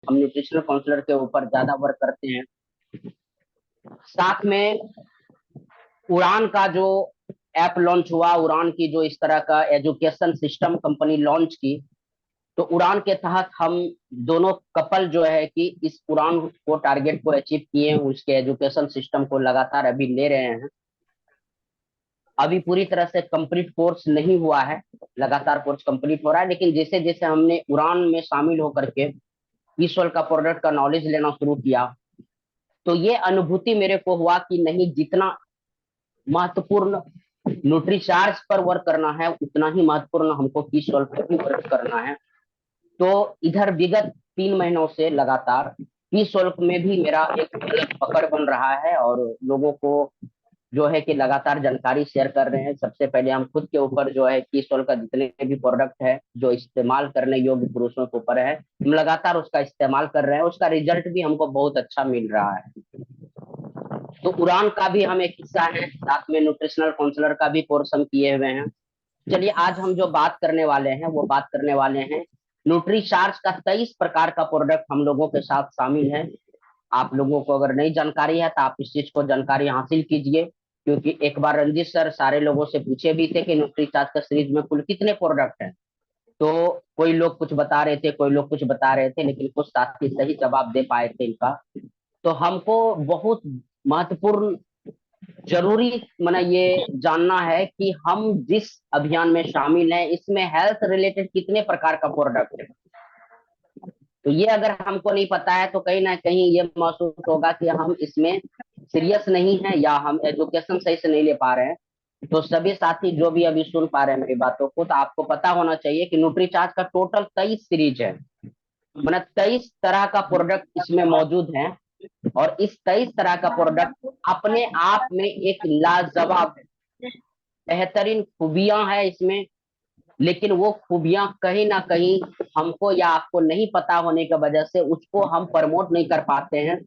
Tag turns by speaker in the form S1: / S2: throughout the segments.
S1: हम nutritional counsellor के ऊपर ज्यादा वर्क करते हैं। साथ में उड़ान का जो ऐप लॉन्च हुआ, उड़ान की जो इस तरह का एजुकेशन सिस्टम कंपनी लॉन्च की, तो उड़ान के तहत हम दोनों कपल जो है कि इस उड़ान को टारगेट को अचीव किए हैं, उसके एजुकेशन सिस्टम को लगातार अभी ले रहे हैं। अभी पूरी तरह से कंप्लीट कोर्स नहीं हुआ है, लगातार कोर्स कंप्लीट हो रहा है, लेकिन जैसे जैसे हमने उड़ान में शामिल होकर के ईसोल का प्रोडक्ट का नॉलेज लेना शुरू किया, तो ये अनुभूति मेरे को हुआ कि नहीं, जितना महत्वपूर्ण न्यूट्रीचार्ज पर वर्क करना है, उतना ही महत्वपूर्ण हमको ईसोल पर भी वर्क करना है। तो इधर विगत 3 महीनों से लगातार ईसोल में भी मेरा एक अलग पकड़ बन रहा है, और लोगों को जो है कि लगातार जानकारी शेयर कर रहे हैं। सबसे पहले हम खुद के ऊपर जो है कि सोल का जितने भी प्रोडक्ट है जो इस्तेमाल करने योग्य पुरुषों के ऊपर है, हम लगातार उसका इस्तेमाल कर रहे हैं, उसका रिजल्ट भी हमको बहुत अच्छा मिल रहा है। तो उड़ान का भी हम एक हिस्सा है, साथ में न्यूट्रिशनल काउंसलर का भी कोर्स हम किए हुए हैं। चलिए, आज हम जो बात करने वाले हैं वो बात करने वाले हैं न्यूट्री चार्ज का 23 प्रकार का प्रोडक्ट हम लोगों के साथ शामिल है। आप लोगों को अगर नई जानकारी है तो आप इस चीज को जानकारी हासिल कीजिए, क्योंकि एक बार रंजीत सर सारे लोगों से पूछे भी थे कि न्यूट्री चार्ज का सीरीज में कुल कितने प्रोडक्ट हैं। तो कोई लोग कुछ बता रहे थे, कोई लोग कुछ बता रहे थे, लेकिन कुछ साथी सही जवाब दे पाए थे इनका। तो हमको बहुत महत्वपूर्ण, जरूरी माना ये जानना है कि हम जिस अभियान में शामिल हैं इसमें हेल्थ रिलेटेड कितने प्रकार का प्रोडक्ट है। तो ये अगर हमको नहीं पता है तो कहीं ना कहीं ये महसूस होगा कि हम इसमें सीरियस नहीं है, या हम एजुकेशन सही से नहीं ले पा रहे हैं। तो सभी साथी जो भी अभी सुन पा रहे हैं मेरी बातों को, तो आपको पता होना चाहिए कि न्यूट्रीचार्ज का टोटल 23 सीरीज है, मतलब 23 तरह का प्रोडक्ट इसमें मौजूद है। और इस 23 तरह का प्रोडक्ट अपने आप में एक लाजवाब बेहतरीन खूबियां है इसमें। लेकिन वो खूबियां कहीं ना कहीं हमको या आपको नहीं पता होने की वजह से उसको हम प्रमोट नहीं कर पाते हैं,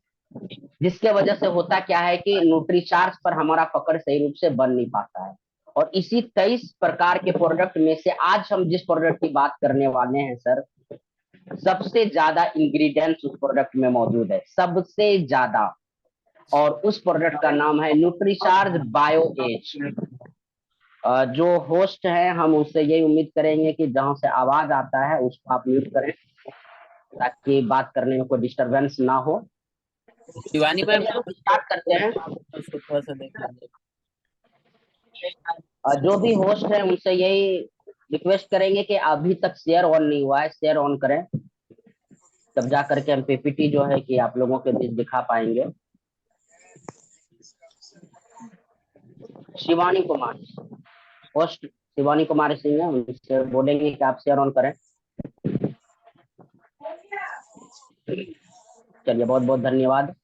S1: जिसके वजह से होता क्या है कि न्यूट्रीचार्ज पर हमारा पकड़ सही रूप से बन नहीं पाता है। और इसी 23 प्रकार के प्रोडक्ट में से आज हम जिस प्रोडक्ट की बात करने वाले हैं सर, सबसे ज्यादा इंग्रेडिएंट्स उस प्रोडक्ट में मौजूद है, सबसे ज्यादा। और उस प्रोडक्ट का नाम है न्यूट्रीचार्ज बायो एज। जो होस्ट है हम उससे यही उम्मीद करेंगे कि जहां से आवाज आता है उसको आप म्यूट करें, ताकि बात करने में कोई डिस्टरबेंस ना हो।
S2: शिवानी
S1: तो
S2: मैम
S1: चलिए
S2: को
S1: हम स्टार्ट करते हैं।
S2: उसको थोड़ा सा देख लीजिए।
S1: जो भी होस्ट है उनसे यही रिक्वेस्ट करेंगे कि अभी तक शेयर ऑन नहीं हुआ है, शेयर ऑन करें, तब जा करके हम पीपीटी जो है कि आप लोगों के बीच दिखा पाएंगे। शिवानी कुमार, होस्ट शिवानी कुमारी सिंह है, उनसे बोलेंगे कि आप शेयर ऑन करें। चलिए, बहुत बहुत धन्यवाद।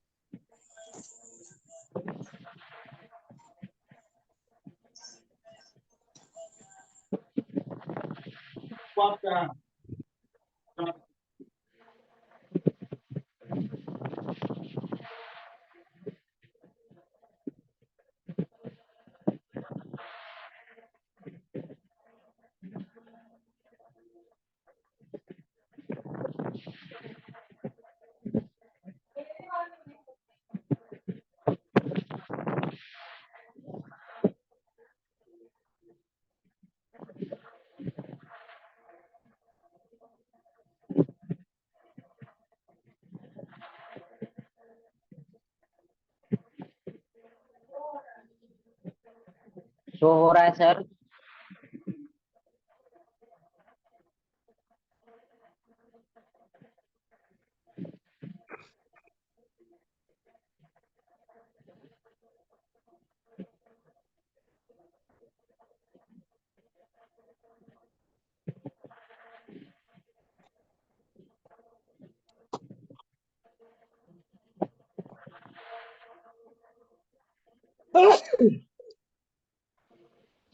S1: शो हो रहा है सर?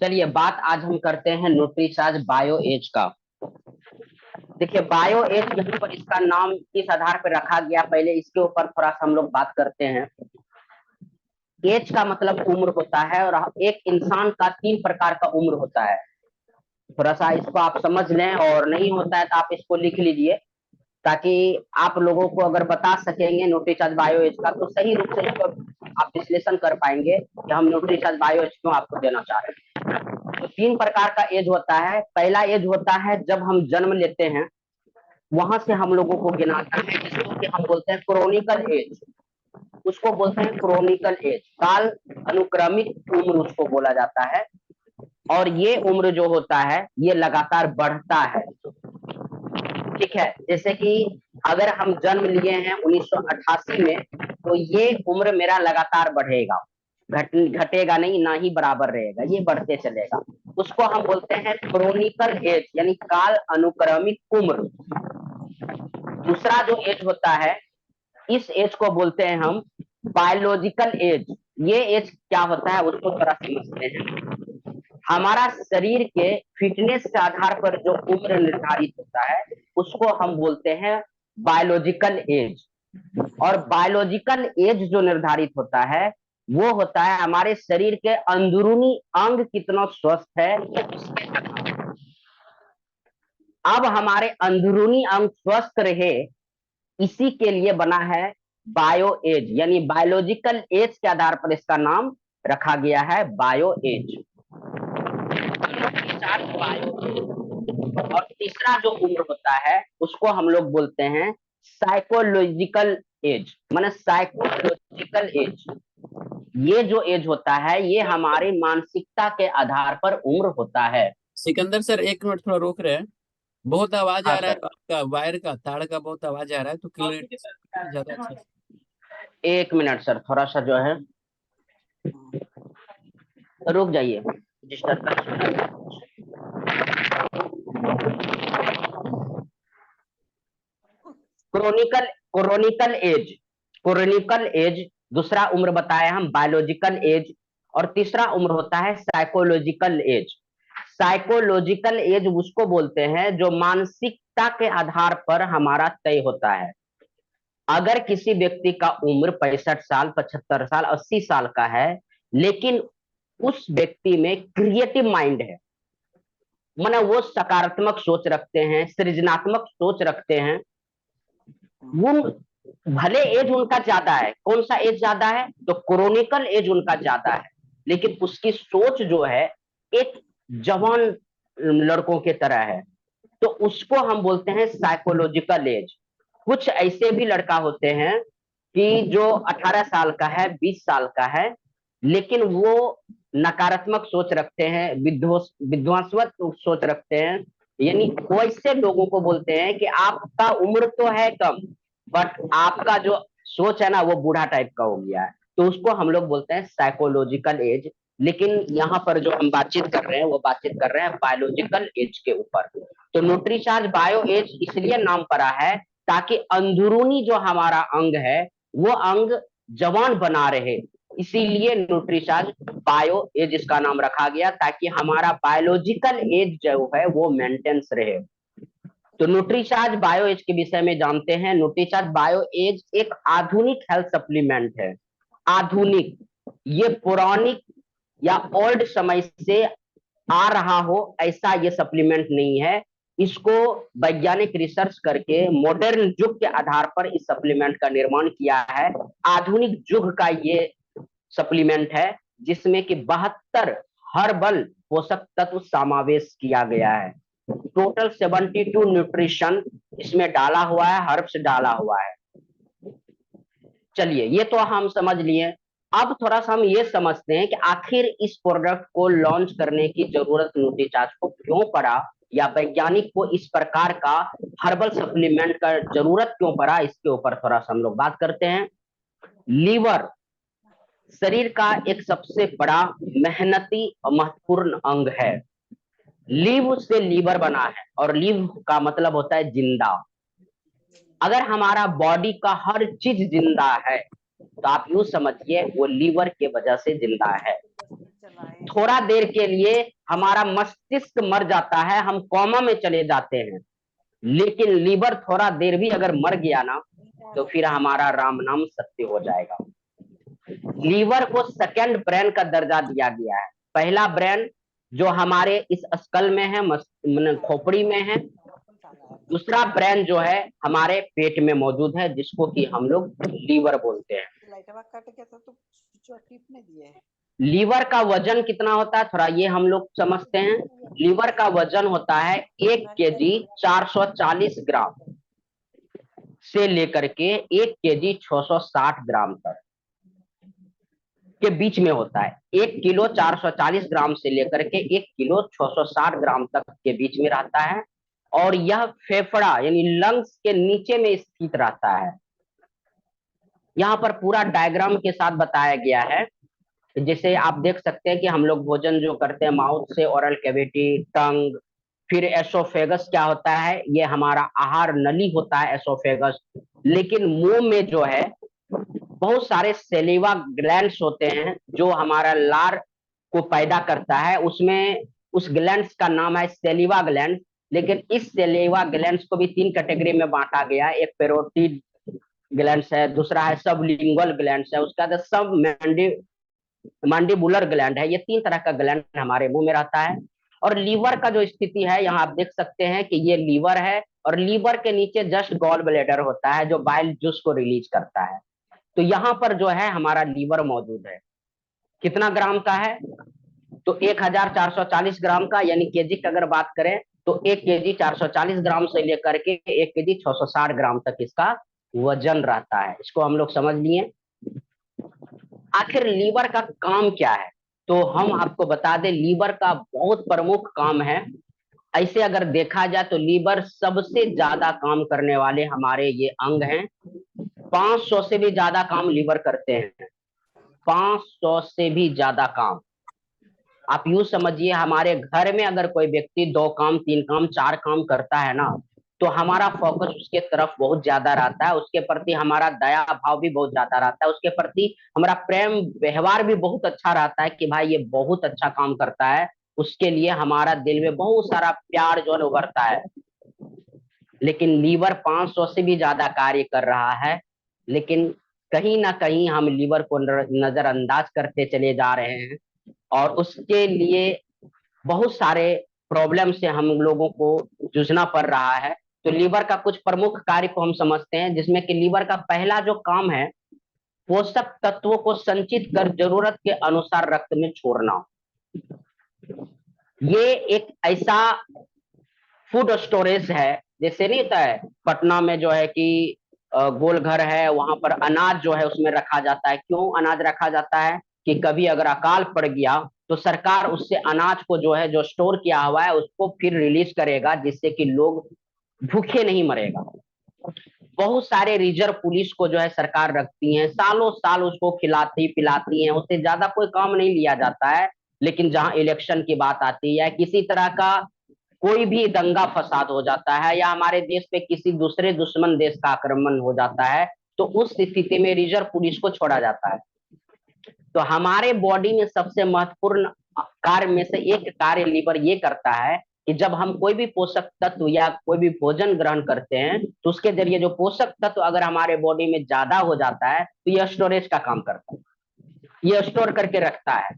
S1: चलिए, बात आज हम करते हैं न्यूट्रीचार्ज बायो एज का। देखिए, बायो एज यहाँ पर इसका नाम किस आधार पर रखा गया, पहले इसके ऊपर थोड़ा सा हम लोग बात करते हैं। एज का मतलब उम्र होता है, और एक इंसान का 3 प्रकार का उम्र होता है। थोड़ा सा इसको आप समझ लें, और नहीं होता है तो आप इसको लिख लीजिए। ताकि आप लोगों को अगर बता सकेंगे न्यूट्रीचार्ज बायो एज का तो सही रूप से इसको आप विश्लेषण कर पाएंगे कि हम न्यूट्रीचार्ज बायो एज क्यों आपको देना चाह रहे हैं। तो 3 प्रकार का एज होता है। पहला एज होता है जब हम जन्म लेते हैं, वहां से हम लोगों को गिनाता है, जिसको कि हम बोलते हैं क्रोनिकल एज। उसको बोलते हैं क्रोनिकल एज, काल अनुक्रमिक उम्र उसको बोला जाता है। और ये उम्र जो होता है ये लगातार बढ़ता है। ठीक है, जैसे कि अगर हम जन्म लिए हैं 1988 में, तो ये उम्र मेरा लगातार बढ़ेगा, घटेगा नहीं, ना ही बराबर रहेगा, ये बढ़ते चलेगा। उसको हम बोलते हैं क्रोनिकल एज, यानी काल अनुक्रमिक उम्र। दूसरा जो एज होता है, इस एज को बोलते हैं हम बायोलॉजिकल एज। ये एज क्या होता है उसको थोड़ा समझते हैं। हमारा शरीर के फिटनेस के आधार पर जो उम्र निर्धारित होता है उसको हम बोलते हैं बायोलॉजिकल एज। और बायोलॉजिकल एज जो निर्धारित होता है वो होता है हमारे शरीर के अंदरूनी अंग कितना स्वस्थ है उसके आधार पर। अब हमारे अंदरूनी अंग स्वस्थ रहे, इसी के लिए बना है बायो एज, यानी बायोलॉजिकल एज के आधार पर इसका नाम रखा गया है बायो एज। और तीसरा जो उम्र होता है उसको हम लोग बोलते हैं साइकोलॉजिकल एज, माने साइकोलॉजिकल एज। ये जो एज होता है ये हमारी मानसिकता के आधार पर उम्र होता है।
S2: सिकंदर सर, एक मिनट थोड़ा रोक रहे हैं। बहुत आवाज
S1: हाँ
S2: आ रहा है
S1: सर,
S2: आपका, वायर का, तार का बहुत आवाज आ रहा है, तो क्लियर ज्यादा अच्छा से।
S1: 1 मिनट सर, थोड़ा सा जो है रुक जाइए, disturb. Chronicle chronicle age, chronicle age दूसरा उम्र बताया हम बायोलॉजिकल एज। और तीसरा उम्र होता है साइकोलॉजिकल एज। साइकोलॉजिकल एज उसको बोलते हैं जो मानसिकता के आधार पर हमारा तय होता है। अगर किसी व्यक्ति का उम्र 65 साल, 75 साल, 80 साल का है, लेकिन उस व्यक्ति में क्रिएटिव माइंड है, माने वो सकारात्मक सोच रखते हैं, सृजनात्मक सोच रखते हैं, वो भले एज उनका ज्यादा है, कौन सा एज ज्यादा है तो क्रोनिकल एज उनका ज्यादा है, लेकिन उसकी सोच जो है एक जवान लड़कों के तरह है, तो उसको हम बोलते हैं साइकोलॉजिकल एज। कुछ ऐसे भी लड़का होते हैं कि जो 18 साल का है, 20 साल का है, लेकिन वो नकारात्मक सोच रखते हैं, विध्वंसवत सोच रखते हैं। यानी वैसे लोगों को बोलते हैं कि आपका उम्र तो है कम, बट आपका जो सोच है ना वो बूढ़ा टाइप का हो गया है, तो उसको हम लोग बोलते हैं साइकोलॉजिकल एज। लेकिन यहाँ पर जो हम बातचीत कर रहे हैं वो बातचीत कर रहे हैं बायोलॉजिकल एज के ऊपर। तो न्यूट्रीचार्ज बायो एज इसलिए नाम पड़ा है ताकि अंदरूनी जो हमारा अंग है वो अंग जवान बना रहे, इसीलिए न्यूट्रीचार्ज बायो एज इसका नाम रखा गया, ताकि हमारा बायोलॉजिकल एज जो है वो मेंटेन्स रहे। तो न्यूट्रीचार्ज बायो एज के विषय में जानते हैं। न्यूट्रीचार्ज बायो एज एक आधुनिक हेल्थ सप्लीमेंट है। आधुनिक, ये पौराणिक या ओल्ड समय से आ रहा हो ऐसा ये सप्लीमेंट नहीं है। इसको वैज्ञानिक रिसर्च करके मॉडर्न युग के आधार पर इस सप्लीमेंट का निर्माण किया है। आधुनिक युग का ये सप्लीमेंट है जिसमें कि 72 हर्बल पोषक तत्व समावेश किया गया है। टोटल 72 न्यूट्रिशन इसमें डाला हुआ है, हर्ब्स डाला हुआ है। चलिए ये तो हम समझ लिए। अब थोड़ा सा हम ये समझते हैं कि आखिर इस प्रोडक्ट को लॉन्च करने की जरूरत न्यूट्रीचार्ज को क्यों पड़ा, या वैज्ञानिक को इस प्रकार का हर्बल सप्लीमेंट का जरूरत क्यों पड़ा, इसके ऊपर थोड़ा सा हम लोग बात करते हैं। लीवर शरीर का एक सबसे बड़ा मेहनती और महत्वपूर्ण अंग है। लीव से लीवर बना है, और लीव का मतलब होता है जिंदा। अगर हमारा बॉडी का हर चीज जिंदा है तो आप यूं समझिए वो लीवर के वजह से जिंदा है। थोड़ा देर के लिए हमारा मस्तिष्क मर जाता है, हम कोमा में चले जाते हैं, लेकिन लीवर थोड़ा देर भी अगर मर गया ना तो फिर हमारा राम नाम सत्य हो जाएगा। लीवर को सेकंड ब्रेन का दर्जा दिया गया है। पहला ब्रेन जो हमारे इस स्कल में है, खोपड़ी में है, दूसरा ब्रेन जो है हमारे पेट में मौजूद है, जिसको कि हम लोग लीवर बोलते हैं। लीवर का वजन कितना होता है, थोड़ा ये हम लोग समझते हैं। लीवर का वजन होता है 1 kg 440 ग्राम से लेकर के 1 kg 660 ग्राम तक के बीच में होता है। 1 किलो 440 ग्राम से लेकर के 1 किलो 660 ग्राम तक के बीच में रहता है। और यह फेफड़ा यानी लंग्स के नीचे में स्थित रहता है। यहाँ पर पूरा डायग्राम के साथ बताया गया है। जैसे आप देख सकते हैं कि हम लोग भोजन जो करते हैं माउथ से, ओरल कैविटी, टंग, फिर एसोफेगस क्या होता है, ये हमारा आहार नली होता है एसोफेगस। लेकिन मुंह में जो है बहुत सारे सेलिवा ग्लैंड्स होते हैं जो हमारा लार को पैदा करता है। उसमें उस ग्लैंड्स का नाम है सेलिवा ग्लैंड। लेकिन इस सेलिवा ग्लैंड्स को भी 3 कैटेगरी में बांटा गया है। एक पेरोटिड ग्लैंड्स है, दूसरा है सबलिंगुअल ग्लैंड्स है, उसका सब मैंडिबुलर ग्लैंड है। ये 3 तरह का ग्लैंड हमारे मुंह में रहता है। और लीवर का जो स्थिति है, यहाँ आप देख सकते हैं कि ये लीवर है, और लीवर के नीचे जस्ट गॉल ब्लैडर होता है जो बाइल जूस को रिलीज करता है। तो यहाँ पर जो है हमारा लीवर मौजूद है। कितना ग्राम का है, तो 1440 ग्राम का, यानी केजी की अगर बात करें तो 1 kg 440 ग्राम से लेकर के 1 kg 660 ग्राम तक इसका वजन रहता है। इसको हम लोग समझ लिए। आखिर लीवर का काम क्या है, तो हम आपको बता दें लीवर का बहुत प्रमुख काम है। ऐसे अगर देखा जाए तो लीवर सबसे ज्यादा काम करने वाले हमारे ये अंग हैं। 500 से भी ज्यादा काम लीवर करते हैं। 500 से भी ज्यादा काम। आप यूं समझिए, हमारे घर में अगर कोई व्यक्ति 2 काम 3 काम 4 काम करता है ना, तो हमारा फोकस उसके तरफ बहुत ज्यादा रहता है, उसके प्रति हमारा दया भाव भी बहुत ज्यादा रहता है, उसके प्रति हमारा प्रेम व्यवहार भी बहुत अच्छा रहता है कि भाई ये बहुत अच्छा काम करता है। उसके लिए हमारा दिल में बहुत सारा प्यार जो है उभरता है। लेकिन लीवर 500 से भी ज्यादा कार्य कर रहा है, लेकिन कहीं ना कहीं हम लीवर को नजरअंदाज करते चले जा रहे हैं। और उसके लिए बहुत सारे प्रॉब्लम से हम लोगों को जूझना पड़ रहा है। तो लीवर का कुछ प्रमुख कार्य को हम समझते हैं, जिसमें कि लीवर का पहला जो काम है, पोषक तत्वों को संचित कर जरूरत के अनुसार रक्त में छोड़ना। ये एक ऐसा फूड स्टोरेज है, जैसे नहीं होता है पटना में जो है कि गोल घर है, वहां पर अनाज जो है उसमें रखा जाता है। क्यों अनाज रखा जाता है, कि कभी अगर अकाल पड़ गया तो सरकार उससे अनाज को जो है जो स्टोर किया हुआ है उसको फिर रिलीज करेगा, जिससे कि लोग भूखे नहीं मरेगा। बहुत सारे रिजर्व पुलिस को जो है सरकार रखती है, सालों साल उसको खिलाती पिलाती है, उससे ज्यादा कोई काम नहीं लिया जाता है। लेकिन जहां इलेक्शन की बात आती है, किसी तरह का कोई भी दंगा फसाद हो जाता है, या हमारे देश पे किसी दूसरे दुश्मन देश का आक्रमण हो जाता है, तो उस स्थिति में रिजर्व पुलिस को छोड़ा जाता है। तो हमारे बॉडी में सबसे महत्वपूर्ण कार्य में से एक कार्य लीवर ये करता है कि जब हम कोई भी पोषक तत्व या कोई भी भोजन ग्रहण करते हैं, तो उसके जरिए जो पोषक तत्व अगर हमारे बॉडी में ज्यादा हो जाता है तो यह स्टोरेज का काम करता है, यह स्टोर करके रखता है।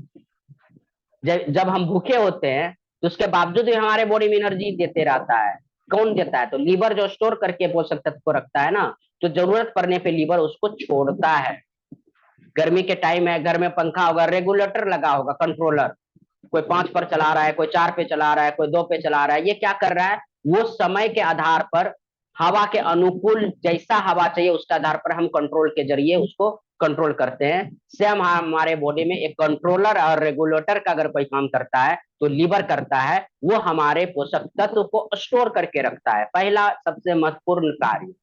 S1: जब हम भूखे होते हैं तो उसके बावजूद भी हमारे बॉडी में एनर्जी देते रहता है। कौन देता है, तो लीवर जो स्टोर करके पोषक तत्व को रखता है ना, तो जरूरत पड़ने पे लीवर उसको छोड़ता है। गर्मी के टाइम है, घर में पंखा होगा, रेगुलेटर लगा होगा, कंट्रोलर, कोई 5 पर चला रहा है, कोई 4 पे चला रहा है, कोई 2 पे चला रहा है, ये क्या कर रहा है, वो समय के आधार पर हवा के अनुकूल जैसा हवा चाहिए उसके आधार पर हम कंट्रोल के जरिए उसको कंट्रोल करते हैं। सेम हमारे बॉडी में एक कंट्रोलर और रेगुलेटर का अगर कोई काम करता है तो लीवर करता है, वो हमारे पोषक तत्व को स्टोर करके रखता है। पहला सबसे महत्वपूर्ण कार्य।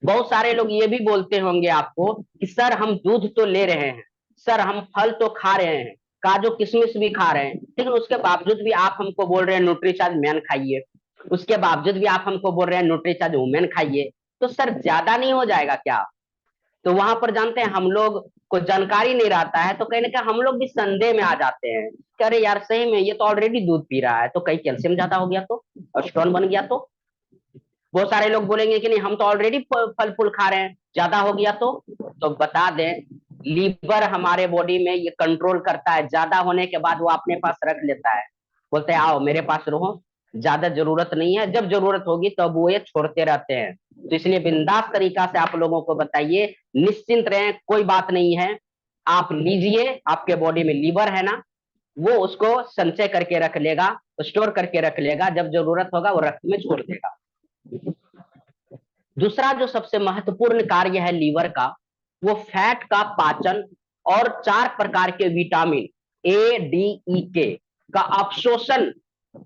S1: बहुत सारे लोग ये भी बोलते होंगे आपको कि सर हम दूध तो ले रहे हैं, सर हम फल तो खा रहे हैं, काजू किशमिश भी खा रहे हैं, लेकिन उसके बावजूद भी आप हमको बोल रहे हैं न्यूट्रीचार्ज मैन खाइए, उसके बावजूद भी आप हमको बोल रहे हैं न्यूट्रीचार्ज वुमेन खाइए, तो सर ज्यादा नहीं हो जाएगा क्या। तो वहां पर जानते हैं हम लोग को जानकारी नहीं रहता है, तो कहीं ना कहीं हम लोग भी संदेह में आ जाते हैं कि अरे यार सही में ये तो ऑलरेडी दूध पी रहा है, तो कहीं कैल्शियम ज्यादा हो गया तो, और स्टोन बन गया तो। बहुत सारे लोग बोलेंगे कि नहीं हम तो ऑलरेडी फल फूल खा रहे हैं, ज्यादा हो गया तो बता दें लीवर हमारे बॉडी में ये कंट्रोल करता है। ज्यादा होने के बाद वो अपने पास रख लेता है, बोलते हैं आओ मेरे पास रहो, ज्यादा जरूरत नहीं है, जब जरूरत होगी तब वो ये छोड़ते रहते हैं। तो इसलिए बिंदास तरीका से आप लोगों को बताइए, निश्चिंत रहें, कोई बात नहीं है, आप लीजिए, आपके बॉडी में लीवर है ना, वो उसको संचय करके रख लेगा, स्टोर करके रख लेगा, जब जरूरत होगा वो रक्त में छोड़ देगा। दूसरा जो सबसे महत्वपूर्ण कार्य है लीवर का, वो फैट का पाचन और 4 प्रकार के विटामिन ए, डी, ई, के का अवशोषण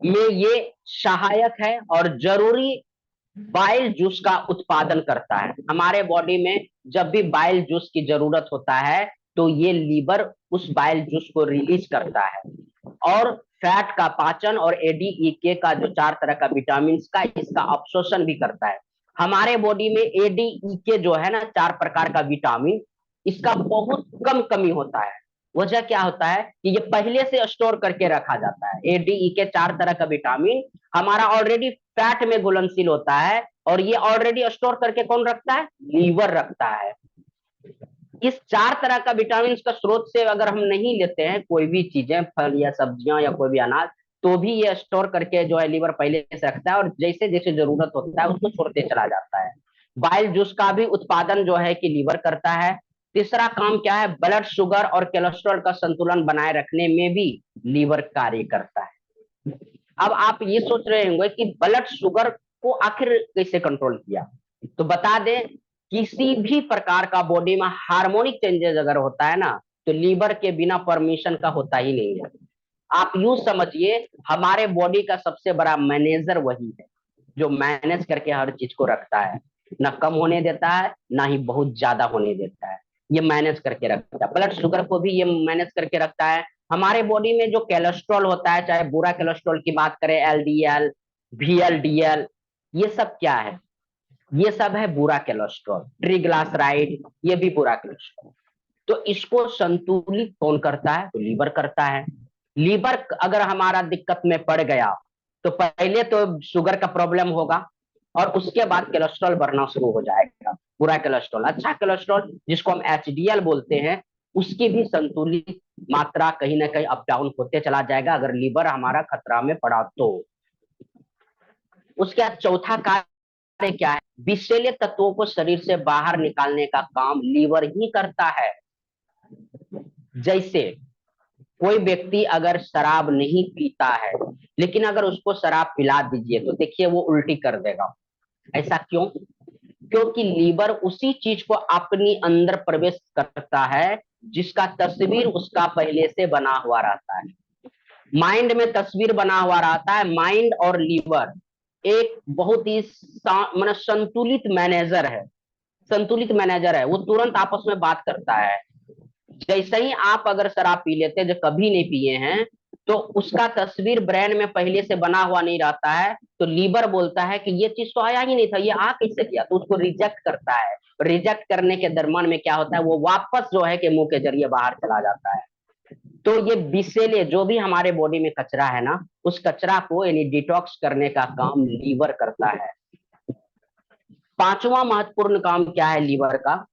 S1: में ये सहायक है, और जरूरी बाइल जूस का उत्पादन करता है। हमारे बॉडी में जब भी बाइल जूस की जरूरत होता है तो ये लीवर उस बाइल जूस को रिलीज करता है, और फैट का पाचन और एडीईके का जो 4 तरह का विटामिन का इसका अवशोषण भी करता है। हमारे बॉडी में एडीईके जो है ना, 4 प्रकार का विटामिन, इसका बहुत कम कमी होता है। वजह क्या होता है कि ये पहले से स्टोर करके रखा जाता है। एडीईके 4 तरह का विटामिन हमारा ऑलरेडी फैट में घुलनशील होता है, और ये ऑलरेडी स्टोर करके कौन रखता है? लीवर रखता है। इस 4 तरह का विटामिन का स्रोत से अगर हम नहीं लेते हैं कोई भी चीजें, फल या सब्जियां या कोई भी अनाज, तो भी ये स्टोर करके जो है लीवर पहले से रखता है, और जैसे जैसे जरूरत होता है उसको छोड़ते चला जाता है। बाइल जूस का भी उत्पादन जो है कि लीवर करता है। तीसरा काम क्या है? ब्लड शुगर और कोलेस्ट्रॉल का संतुलन बनाए रखने में भी लीवर कार्य करता है। अब आप ये सोच रहे होंगे कि ब्लड शुगर को आखिर कैसे कंट्रोल किया, तो बता दें, किसी भी प्रकार का बॉडी में हार्मोनिक चेंजेस अगर होता है ना, तो लीवर के बिना परमिशन का होता ही नहीं है। आप यूं समझिए, हमारे बॉडी का सबसे बड़ा मैनेजर वही है, जो मैनेज करके हर चीज को रखता है, ना कम होने देता है ना ही बहुत ज्यादा होने देता है, ये मैनेज करके रखता है। ब्लड शुगर को भी ये मैनेज करके रखता है। हमारे बॉडी में जो कोलेस्ट्रॉल होता है, चाहे बुरा कोलेस्ट्रॉल की बात करें, एलडीएल, वीएलडीएल, ये सब क्या है? ये सब है बुरा कोलेस्ट्रॉल। ट्रिग्लिसराइड, ये भी बुरा कोलेस्ट्रॉल। तो इसको संतुलित कौन करता है? तो लीवर करता है। लीवर अगर हमारा दिक्कत में पड़ गया तो पहले तो शुगर का प्रॉब्लम होगा, और उसके बाद कोलेस्ट्रॉल बढ़ना शुरू हो जाएगा। बुरा कोलेस्ट्रॉल, अच्छा कोलेस्ट्रॉल जिसको हम एचडीएल बोलते हैं, उसकी भी संतुलित मात्रा कहीं ना कहीं अप डाउन होते चला जाएगा अगर लीवर हमारा खतरा में पड़ा तो। उसके बाद चौथा कार्य क्या है? विषैले तत्वों को शरीर से बाहर निकालने का काम लीवर ही करता है। जैसे कोई व्यक्ति अगर शराब नहीं पीता है, लेकिन अगर उसको शराब पिला दीजिए तो देखिए वो उल्टी कर देगा। ऐसा क्यों? क्योंकि लीवर उसी चीज को अपनी अंदर प्रवेश करता है जिसका तस्वीर उसका पहले से बना हुआ रहता है। माइंड में तस्वीर बना हुआ रहता है। माइंड और लीवर एक बहुत ही मतलब संतुलित मैनेजर है, संतुलित मैनेजर है, वो तुरंत आपस में बात करता है। जैसे ही आप अगर शराब पी लेते हैं, जो कभी नहीं पिए हैं, तो उसका तस्वीर ब्रेन में पहले से बना हुआ नहीं रहता है, तो लीवर बोलता है कि ये चीज तो आया ही नहीं था, ये आ कैसे किया, तो उसको रिजेक्ट करता है। रिजेक्ट करने के दरम्यान में क्या होता है, वो वापस जो है कि मुंह के जरिए बाहर चला जाता है। तो ये विषैले जो भी हमारे बॉडी में कचरा है ना, उस कचरा को यानी डिटॉक्स करने का काम लीवर करता है। पांचवा महत्वपूर्ण काम क्या है लीवर का?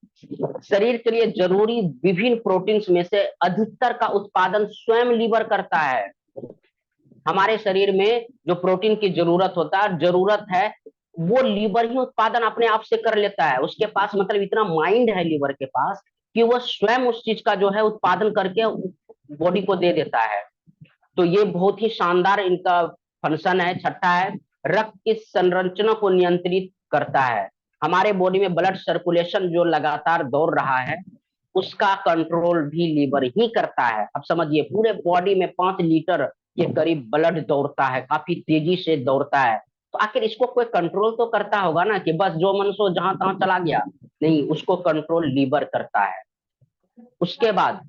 S1: शरीर के लिए जरूरी विभिन्न प्रोटीन्स में से अधिकतर का उत्पादन स्वयं लीवर करता है। हमारे शरीर में जो प्रोटीन की जरूरत है, वो लीवर ही उत्पादन अपने आप से कर लेता है। उसके पास मतलब इतना माइंड है लीवर के पास कि वो स्वयं उस चीज का जो है उत्पादन करके बॉडी को दे देता है। तो ये बहुत ही शानदार इनका फंक्शन है। छठा है, रक्त की संरचना को नियंत्रित करता है। हमारे बॉडी में ब्लड सर्कुलेशन जो लगातार दौड़ रहा है, उसका कंट्रोल भी लीवर ही करता है। अब समझिए, पूरे बॉडी में 5 लीटर के करीब ब्लड दौड़ता है, काफी तेजी से दौड़ता है, तो आखिर इसको कोई कंट्रोल तो करता होगा ना, कि बस जो मन सो जहां तहां चला गया। नहीं, उसको कंट्रोल लीवर करता है। उसके बाद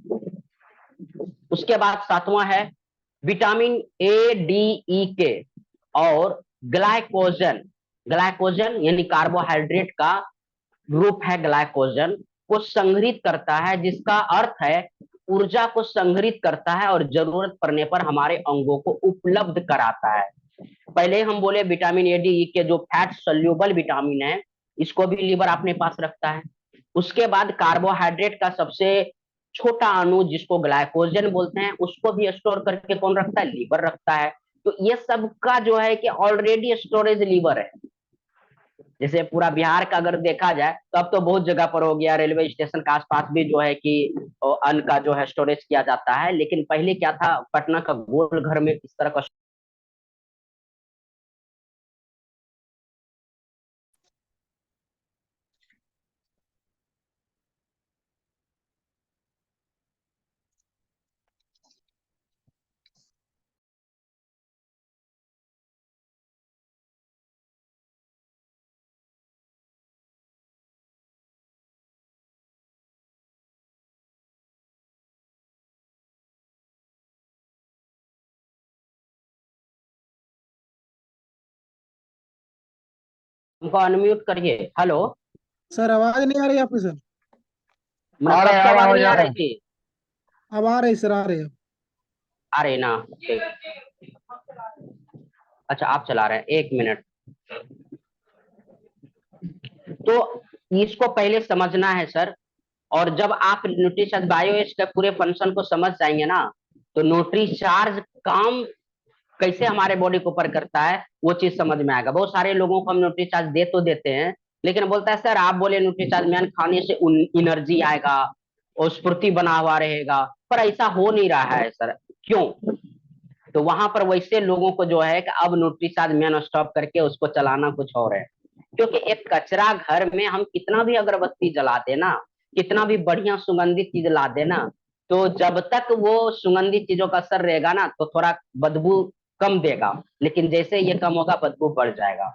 S1: उसके बाद सातवां है विटामिन ए, डी, ई, के और ग्लाइकोजन। ग्लाइकोजन यानी कार्बोहाइड्रेट का रूप है, ग्लाइकोजन को संग्रहित करता है, जिसका अर्थ है ऊर्जा को संग्रहित करता है और जरूरत पड़ने पर हमारे अंगों को उपलब्ध कराता है। पहले हम बोले विटामिन ए, डी, ई के जो फैट सोल्यूबल विटामिन है, इसको भी लीवर अपने पास रखता है। उसके बाद कार्बोहाइड्रेट का सबसे छोटा अणु जिसको ग्लाइकोजन बोलते हैं, उसको भी स्टोर करके कौन रखता है? लीवर रखता है। तो ये सब का जो है कि ऑलरेडी स्टोरेज लीवर है। जैसे पूरा बिहार का अगर देखा जाए तो अब तो बहुत जगह पर हो गया, रेलवे स्टेशन के आसपास भी जो है कि अन्न का जो है स्टोरेज किया जाता है। लेकिन पहले क्या था, पटना का गोल घर में इस तरह का हमको अनम्यूट करिए। हेलो।
S3: सर आवाज नहीं आ रही आपकी सर?
S1: मतलब कब से आवाज नहीं आ रही थी?
S3: अब आ रही सर, आ रही है।
S1: आ रही ना? ठीक। अच्छा, आप चला रहे हैं, एक मिनट। तो इसको पहले समझना है सर। और जब आप न्यूट्रीचार्ज बायोएज के पूरे फंक्शन को समझ जाएंगे ना, तो न्यूट्रीचार्ज काम कैसे हमारे बॉडी को ऊपर करता है वो चीज समझ में आएगा। बहुत सारे लोगों को हम न्यूट्रीचार्ज दे तो देते हैं, लेकिन बोलता है सर आप बोले न्यूट्रीचार्ज मैन खाने से एनर्जी आएगा और स्फूर्ति बना हुआ रहेगा, पर ऐसा हो नहीं रहा है सर। क्यों? तो वहां पर वैसे लोगों को जो है कि अब न्यूट्रीचार्ज मैन स्टॉप करके उसको चलाना कुछ और है। क्योंकि एक कचरा घर में हम कितना भी अगरबत्ती जला देना, कितना भी बढ़िया सुगंधित चीज ला देना, तो जब तक वो सुगंधित चीजों का असर रहेगा ना तो थोड़ा बदबू कम देगा, लेकिन जैसे ये कम होगा बदबू बढ़ जाएगा।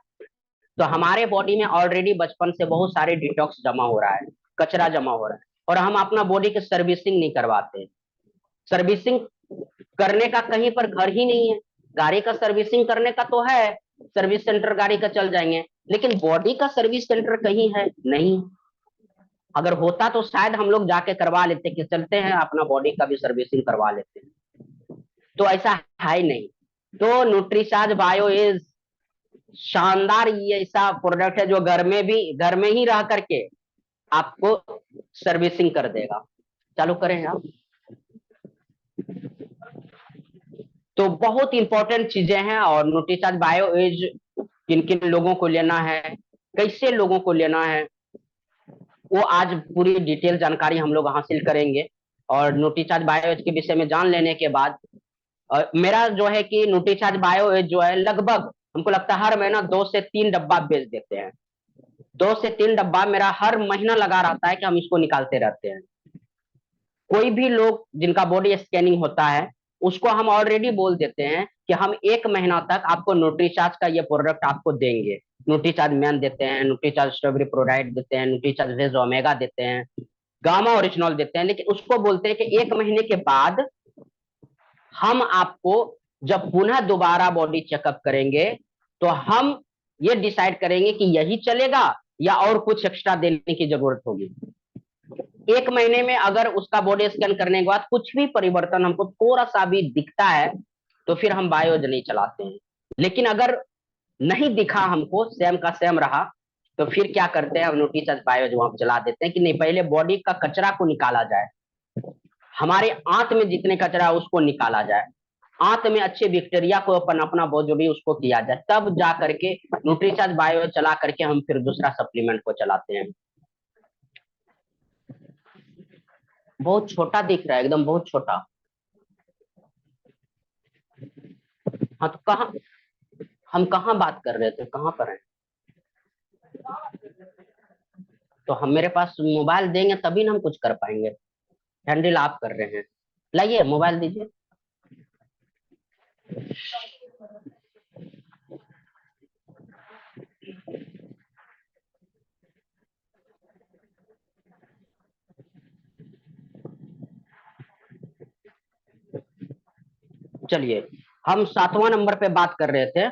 S1: तो हमारे बॉडी में ऑलरेडी बचपन से बहुत सारे डिटॉक्स जमा हो रहा है, कचरा जमा हो रहा है, और हम अपना बॉडी की सर्विसिंग नहीं करवाते। सर्विसिंग करने का कहीं पर घर ही नहीं है। गाड़ी का सर्विसिंग करने का तो है, सर्विस सेंटर गाड़ी का चल जाएंगे, लेकिन बॉडी का सर्विस सेंटर कहीं है नहीं। अगर होता तो शायद हम लोग जाके करवा लेते कि चलते हैं अपना बॉडी का भी सर्विसिंग करवा लेते हैं। तो ऐसा है ही नहीं। तो न्यूट्रीचार्ज बायो इज शानदार, ये ऐसा प्रोडक्ट है जो घर में ही रह करके आपको सर्विसिंग कर देगा। चालू करें आप। तो बहुत इंपॉर्टेंट चीजें हैं। और न्यूट्रीचार्ज बायो एज किन किन लोगों को लेना है, कैसे लोगों को लेना है, वो आज पूरी डिटेल जानकारी हम लोग हासिल करेंगे। और न्यूट्रीचार्ज बायो एज के विषय में जान लेने के बाद मेरा जो है कि न्यूट्रीचार्ज बायो एज जो है लगभग हमको लगता है हर महीना 2 से 3 डब्बा बेच देते हैं। 2 से 3 डब्बा मेरा हर महीना लगा रहता है कि हम इसको निकालते रहते हैं। कोई भी लोग जिनका बॉडी स्कैनिंग होता है उसको हम ऑलरेडी बोल देते हैं कि हम 1 महीना तक आपको न्यूट्रीचार्ज का ये प्रोडक्ट आपको देंगे। न्यूट्रीचार्ज मैन देते हैं, न्यूट्रीचार्ज स्ट्रॉबेरी प्रोडाइट देते हैं, न्यूट्रीचार्ज वेज ओमेगा देते हैं, गामा ओरिजिनल देते हैं। लेकिन उसको बोलते हैं कि 1 महीने के बाद हम आपको जब पुनः दोबारा बॉडी चेकअप करेंगे तो हम ये डिसाइड करेंगे कि यही चलेगा या और कुछ एक्स्ट्रा देने की जरूरत होगी। 1 महीने में अगर उसका बॉडी स्कैन करने के बाद कुछ भी परिवर्तन हमको थोड़ा सा भी दिखता है तो फिर हम बायोज नहीं चलाते हैं। लेकिन अगर नहीं दिखा हमको, सेम का सेम रहा, तो फिर क्या करते हैं हम न्यूट्रीचार्ज बायोज वहां चला देते हैं कि नहीं पहले बॉडी का कचरा को निकाला जाए, हमारे आंत में जितने कचरा है उसको निकाला जाए, आंत में अच्छे बैक्टीरिया को अपन अपना बहुत जरूरी उसको किया जाए, तब जा करके न्यूट्रीचार्ज बायो चला करके हम फिर दूसरा सप्लीमेंट को चलाते हैं। बहुत छोटा दिख रहा है, एकदम बहुत छोटा। हाँ तो कहाँ, हम कहाँ बात कर रहे थे, कहाँ पर है? तो हम मेरे पास मोबाइल देंगे तभी ना हम कुछ कर पाएंगे। हैंडल आप कर रहे हैं, लाइए मोबाइल दीजिए। चलिए, हम 7वां नंबर पे बात कर रहे थे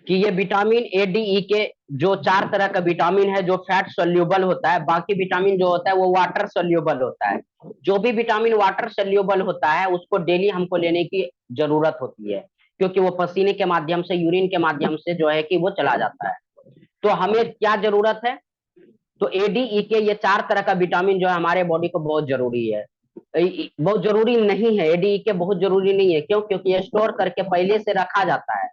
S1: कि ये विटामिन ए डी ई के जो 4 तरह का विटामिन है जो फैट सोल्यूबल होता है, बाकी विटामिन जो होता है वो वाटर सोल्यूबल होता है। जो भी विटामिन वाटर सोल्यूबल होता है उसको डेली हमको लेने की जरूरत होती है, क्योंकि वो पसीने के माध्यम से, यूरिन के माध्यम से जो है कि वो चला जाता है। तो हमें क्या जरूरत है? तो ए डी ई के ये 4 तरह का विटामिन जो है हमारे बॉडी को बहुत जरूरी है। बहुत जरूरी नहीं है, एडीईके बहुत जरूरी नहीं है। क्यों? क्योंकि ये स्टोर करके पहले से रखा जाता है।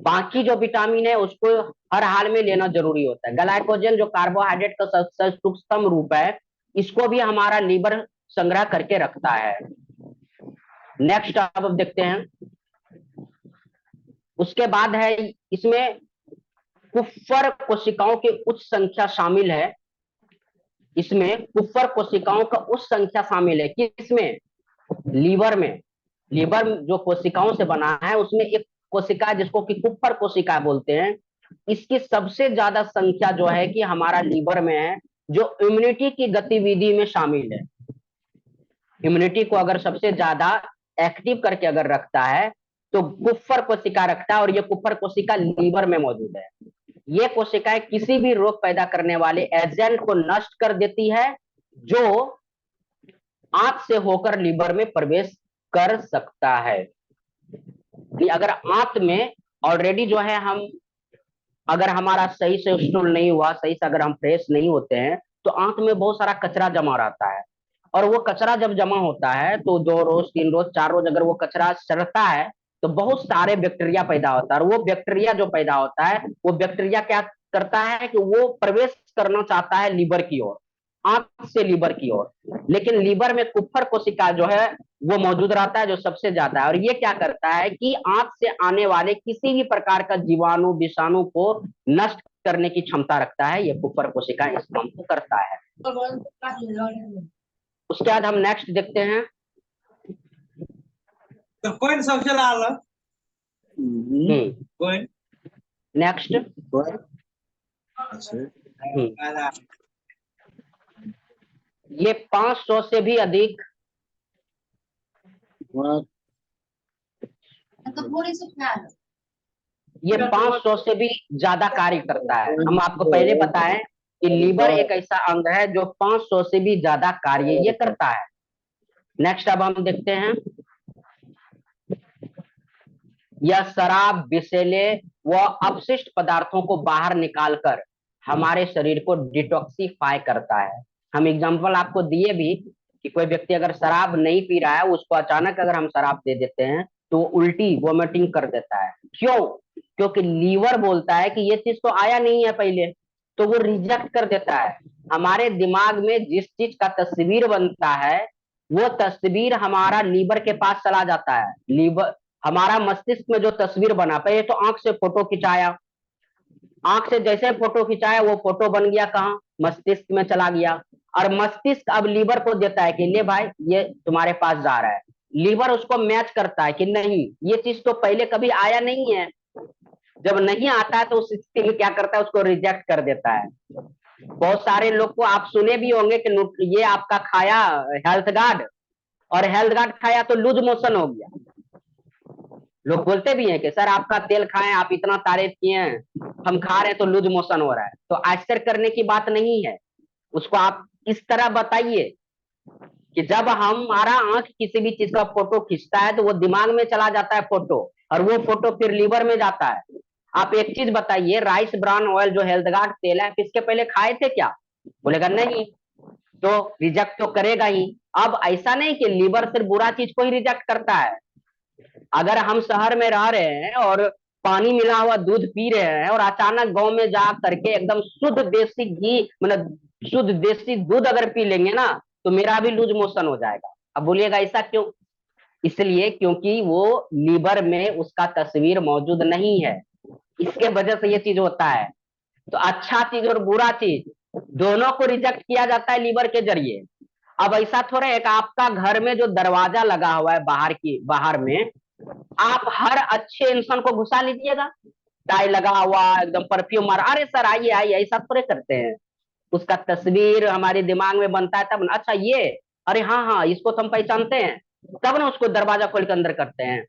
S1: बाकी जो विटामिन है उसको हर हाल में लेना जरूरी होता है। ग्लाइकोजन जो कार्बोहाइड्रेट का सबसे सूक्ष्म रूप है, इसको भी हमारा लीवर संग्रह करके रखता है। नेक्स्ट अब देखते हैं, उसके बाद है इसमें कुफ्फर कोशिकाओं की उच्च संख्या शामिल है। इसमें कुफ्फर कोशिकाओं का उच्च संख्या शामिल है। किसमें? लीवर में। लीवर जो कोशिकाओं से बना है उसमें एक कोशिका जिसको कि कुफ्फर कोशिका बोलते हैं, इसकी सबसे ज्यादा संख्या जो है कि हमारा लीवर में है, जो इम्यूनिटी की गतिविधि में शामिल है। इम्यूनिटी को अगर सबसे ज्यादा एक्टिव करके अगर रखता है तो कुफ्फर कोशिका रखता है, और ये कुफ्फर कोशिका लीवर में मौजूद है। ये कोशिकाएं किसी भी रोग पैदा करने वाले एजेंट को नष्ट कर देती है जो आंत से होकर लीवर में प्रवेश कर सकता है। कि अगर आंत में ऑलरेडी जो है हम, अगर हमारा सही से स्टूल नहीं हुआ, सही से अगर हम फ्रेश नहीं होते हैं, तो आंत में बहुत सारा कचरा जमा रहता है। और वो कचरा जब जमा होता है तो 2 रोज 3 रोज 4 रोज अगर वो कचरा सड़ता है तो बहुत सारे बैक्टीरिया पैदा होता है। और वो बैक्टीरिया जो पैदा होता है, वो बैक्टीरिया क्या करता है कि वो प्रवेश करना चाहता है लीवर की ओर, आंत से लीवर की ओर। लेकिन लीवर में कुफ्फर कोशिका जो है वो मौजूद रहता है, जो सबसे ज्यादा है। और ये क्या करता है कि आंत से आने वाले किसी भी प्रकार का जीवाणु विषाणु को नष्ट करने की क्षमता रखता है। ये कुफ्फर कोशिका इस काम को करता है। उसके बाद हम नेक्स्ट देखते हैं,
S4: कोइन सबसे लाल कोइन
S1: नेक्स्ट ये 500 से भी अधिक ये 500 से भी ज्यादा कार्य करता है। हम आपको पहले बताएं कि लीवर एक ऐसा अंग है जो 500 से भी ज्यादा कार्य ये करता है। नेक्स्ट अब हम देखते हैं, यह शराब, विषैले व अपशिष्ट पदार्थों को बाहर निकालकर हमारे शरीर को डिटॉक्सिफाई करता है। हम एग्जांपल आपको दिए भी कि कोई व्यक्ति अगर शराब नहीं पी रहा है, उसको अचानक अगर हम शराब दे देते हैं तो वो उल्टी वोमिटिंग कर देता है। क्यों? क्योंकि लीवर बोलता है कि ये चीज तो आया नहीं है पहले, तो वो रिजेक्ट कर देता है। हमारे दिमाग में जिस चीज का तस्वीर बनता है वो तस्वीर हमारा लीवर के पास चला जाता है। लीवर हमारा मस्तिष्क में जो तस्वीर बना, पहले तो आंख से फोटो खिंचाया, आंख से जैसे फोटो खिंचाया वो फोटो बन गया कहाँ? मस्तिष्क में चला गया। और मस्तिष्क अब लीवर को देता है कि ले भाई ये तुम्हारे पास जा रहा है। लीवर उसको मैच करता है कि नहीं, ये चीज तो पहले कभी आया नहीं है। जब नहीं आता है तो उस स्थिति में क्या करता है? उसको रिजेक्ट कर देता है। बहुत सारे लोग को आप सुने भी होंगे कि ये आपका खाया हेल्थ गार्ड, और हेल्थ गार्ड खाया तो लूज मोशन हो गया। लोग बोलते भी हैं कि सर आपका तेल खाएं, आप इतना तारीफ किए हैं, हम खा रहे हैं तो लूज मोशन हो रहा है। तो आश्चर्य करने की बात नहीं है। उसको आप इस तरह बताइए कि जब हमारा आंख किसी भी चीज का फोटो खींचता है तो वो दिमाग में चला जाता है फोटो, और वो फोटो फिर लीवर में जाता है। आप एक चीज बताइए, राइस ब्रान ऑयल जो हेल्थ गार्ड तेल है, इसके पहले खाए थे क्या? बोलेगा नहीं, तो रिजेक्ट तो करेगा ही। अब ऐसा नहीं कि लीवर सिर्फ बुरा चीज को ही रिजेक्ट करता है। अगर हम शहर में रह रहे हैं और पानी मिला हुआ दूध पी रहे हैं और अचानक गांव में जा करके एकदम शुद्ध देसी घी, मतलब शुद्ध देसी दूध अगर पी लेंगे ना, तो मेरा भी लूज मोशन हो जाएगा। अब बोलिएगा ऐसा क्यों? इसलिए क्योंकि वो लीवर में उसका तस्वीर मौजूद नहीं है, इसके वजह से ये चीज होता है। तो अच्छा चीज और बुरा चीज दोनों को रिजेक्ट किया जाता है लीवर के जरिए। अब ऐसा थोड़ा है कि आपका घर में जो दरवाजा लगा हुआ है बाहर में, आप हर अच्छे इंसान को घुसा लीजिएगा, टाई लगा हुआ एकदम परफ्यूम मार, अरे सर आइए आइए, ऐसा थोड़े करते हैं। उसका तस्वीर हमारे दिमाग में बनता है तब, अच्छा ये, अरे हाँ हाँ इसको तो हम पहचानते हैं, तब ना उसको दरवाजा खोल के अंदर करते हैं।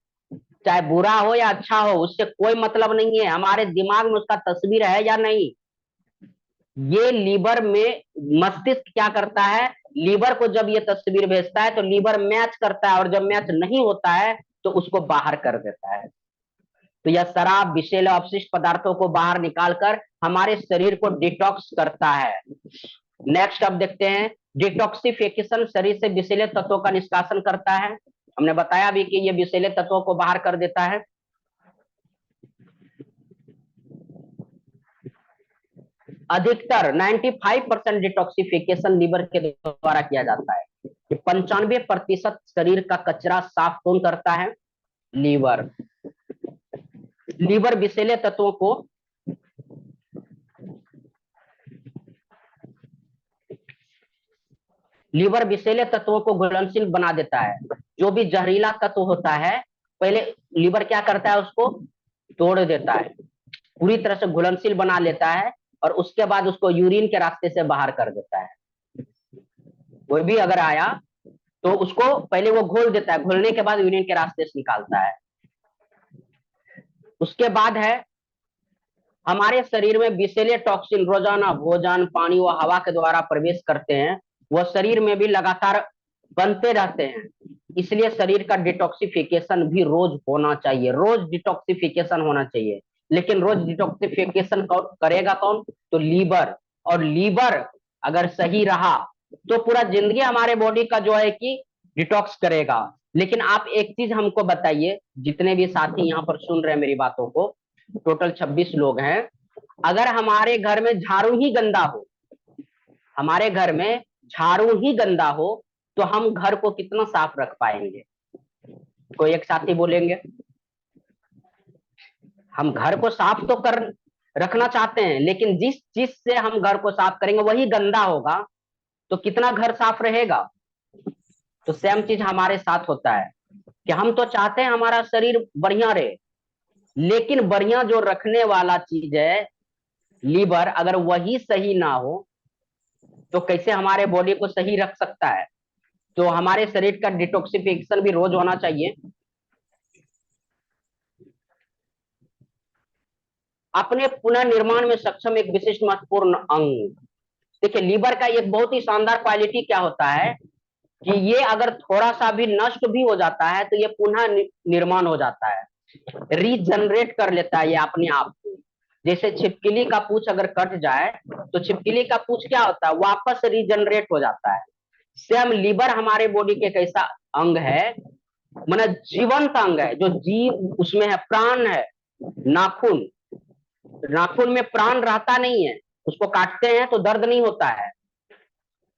S1: चाहे बुरा हो या अच्छा हो, उससे कोई मतलब नहीं है, हमारे दिमाग में उसका तस्वीर है या नहीं। ये लीवर में मस्तिष्क क्या करता है? लीवर को जब ये तस्वीर भेजता है तो लीवर मैच करता है, और जब मैच नहीं होता है तो उसको बाहर कर देता है। तो यह शराब, विषैले अपशिष्ट पदार्थों को बाहर निकालकर हमारे शरीर को डिटॉक्स करता है। नेक्स्ट अब देखते हैं डिटॉक्सिफिकेशन शरीर से विषैले तत्वों का निष्कासन करता है। हमने बताया भी कि ये विषैले तत्वों को बाहर कर देता है। अधिकतर 95% डिटॉक्सिफिकेशन लीवर के द्वारा किया जाता है। 95% शरीर का कचरा साफ कौन करता है? लीवर। लीवर विषैले तत्वों को घुलनशील बना देता है। जो भी जहरीला तत्व होता है पहले लीवर क्या करता है? उसको तोड़ देता है, पूरी तरह से घुलनशील बना लेता है और उसके बाद उसको यूरिन के रास्ते से बाहर कर देता है। कोई भी अगर आया तो उसको पहले वो घोल देता है, घोलने के बाद यूरिन के रास्ते से निकालता है। उसके बाद है हमारे शरीर में विषैले टॉक्सिन रोजाना भोजन, पानी व हवा के द्वारा प्रवेश करते हैं, वह शरीर में भी लगातार बनते रहते हैं। इसलिए शरीर का डिटॉक्सिफिकेशन भी रोज होना चाहिए, रोज डिटॉक्सिफिकेशन होना चाहिए। लेकिन रोज डिटॉक्सिफिकेशन करेगा कौन? तो लीवर। और लीवर अगर सही रहा तो पूरा जिंदगी हमारे बॉडी का जो है कि डिटॉक्स करेगा। लेकिन आप एक चीज हमको बताइए, जितने भी साथी यहाँ पर सुन रहे हैं मेरी बातों को, टोटल 26 लोग हैं, अगर हमारे घर में झाड़ू ही गंदा हो, हमारे घर में झाड़ू ही गंदा हो तो हम घर को कितना साफ रख पाएंगे? कोई एक साथी बोलेंगे। हम घर को साफ तो कर रखना चाहते हैं, लेकिन जिस चीज से हम घर को साफ करेंगे वही गंदा होगा तो कितना घर साफ रहेगा? तो सेम चीज हमारे साथ होता है कि हम तो चाहते हैं हमारा शरीर बढ़िया रहे, लेकिन बढ़िया जो रखने वाला चीज है लीवर, अगर वही सही ना हो तो कैसे हमारे बॉडी को सही रख सकता है? तो हमारे शरीर का डिटॉक्सिफिकेशन भी रोज होना चाहिए। अपने पुनर्निर्माण में सक्षम एक विशिष्ट महत्वपूर्ण अंग। देखिए लीवर का एक बहुत ही शानदार क्वालिटी क्या होता है कि ये अगर थोड़ा सा भी नष्ट भी हो जाता है तो ये पुनः निर्माण हो जाता है, रीजनरेट कर लेता है ये अपने आप को। जैसे छिपकली का पूंछ अगर कट जाए तो छिपकली का पूंछ क्या होता है? वापस रीजनरेट हो जाता है। सेम लीवर हमारे बॉडी के एक ऐसा अंग है, माना जीवंत अंग है, जो जीव उसमें है, प्राण है। नाखून, नाखून में प्राण रहता नहीं है, उसको काटते हैं तो दर्द नहीं होता है,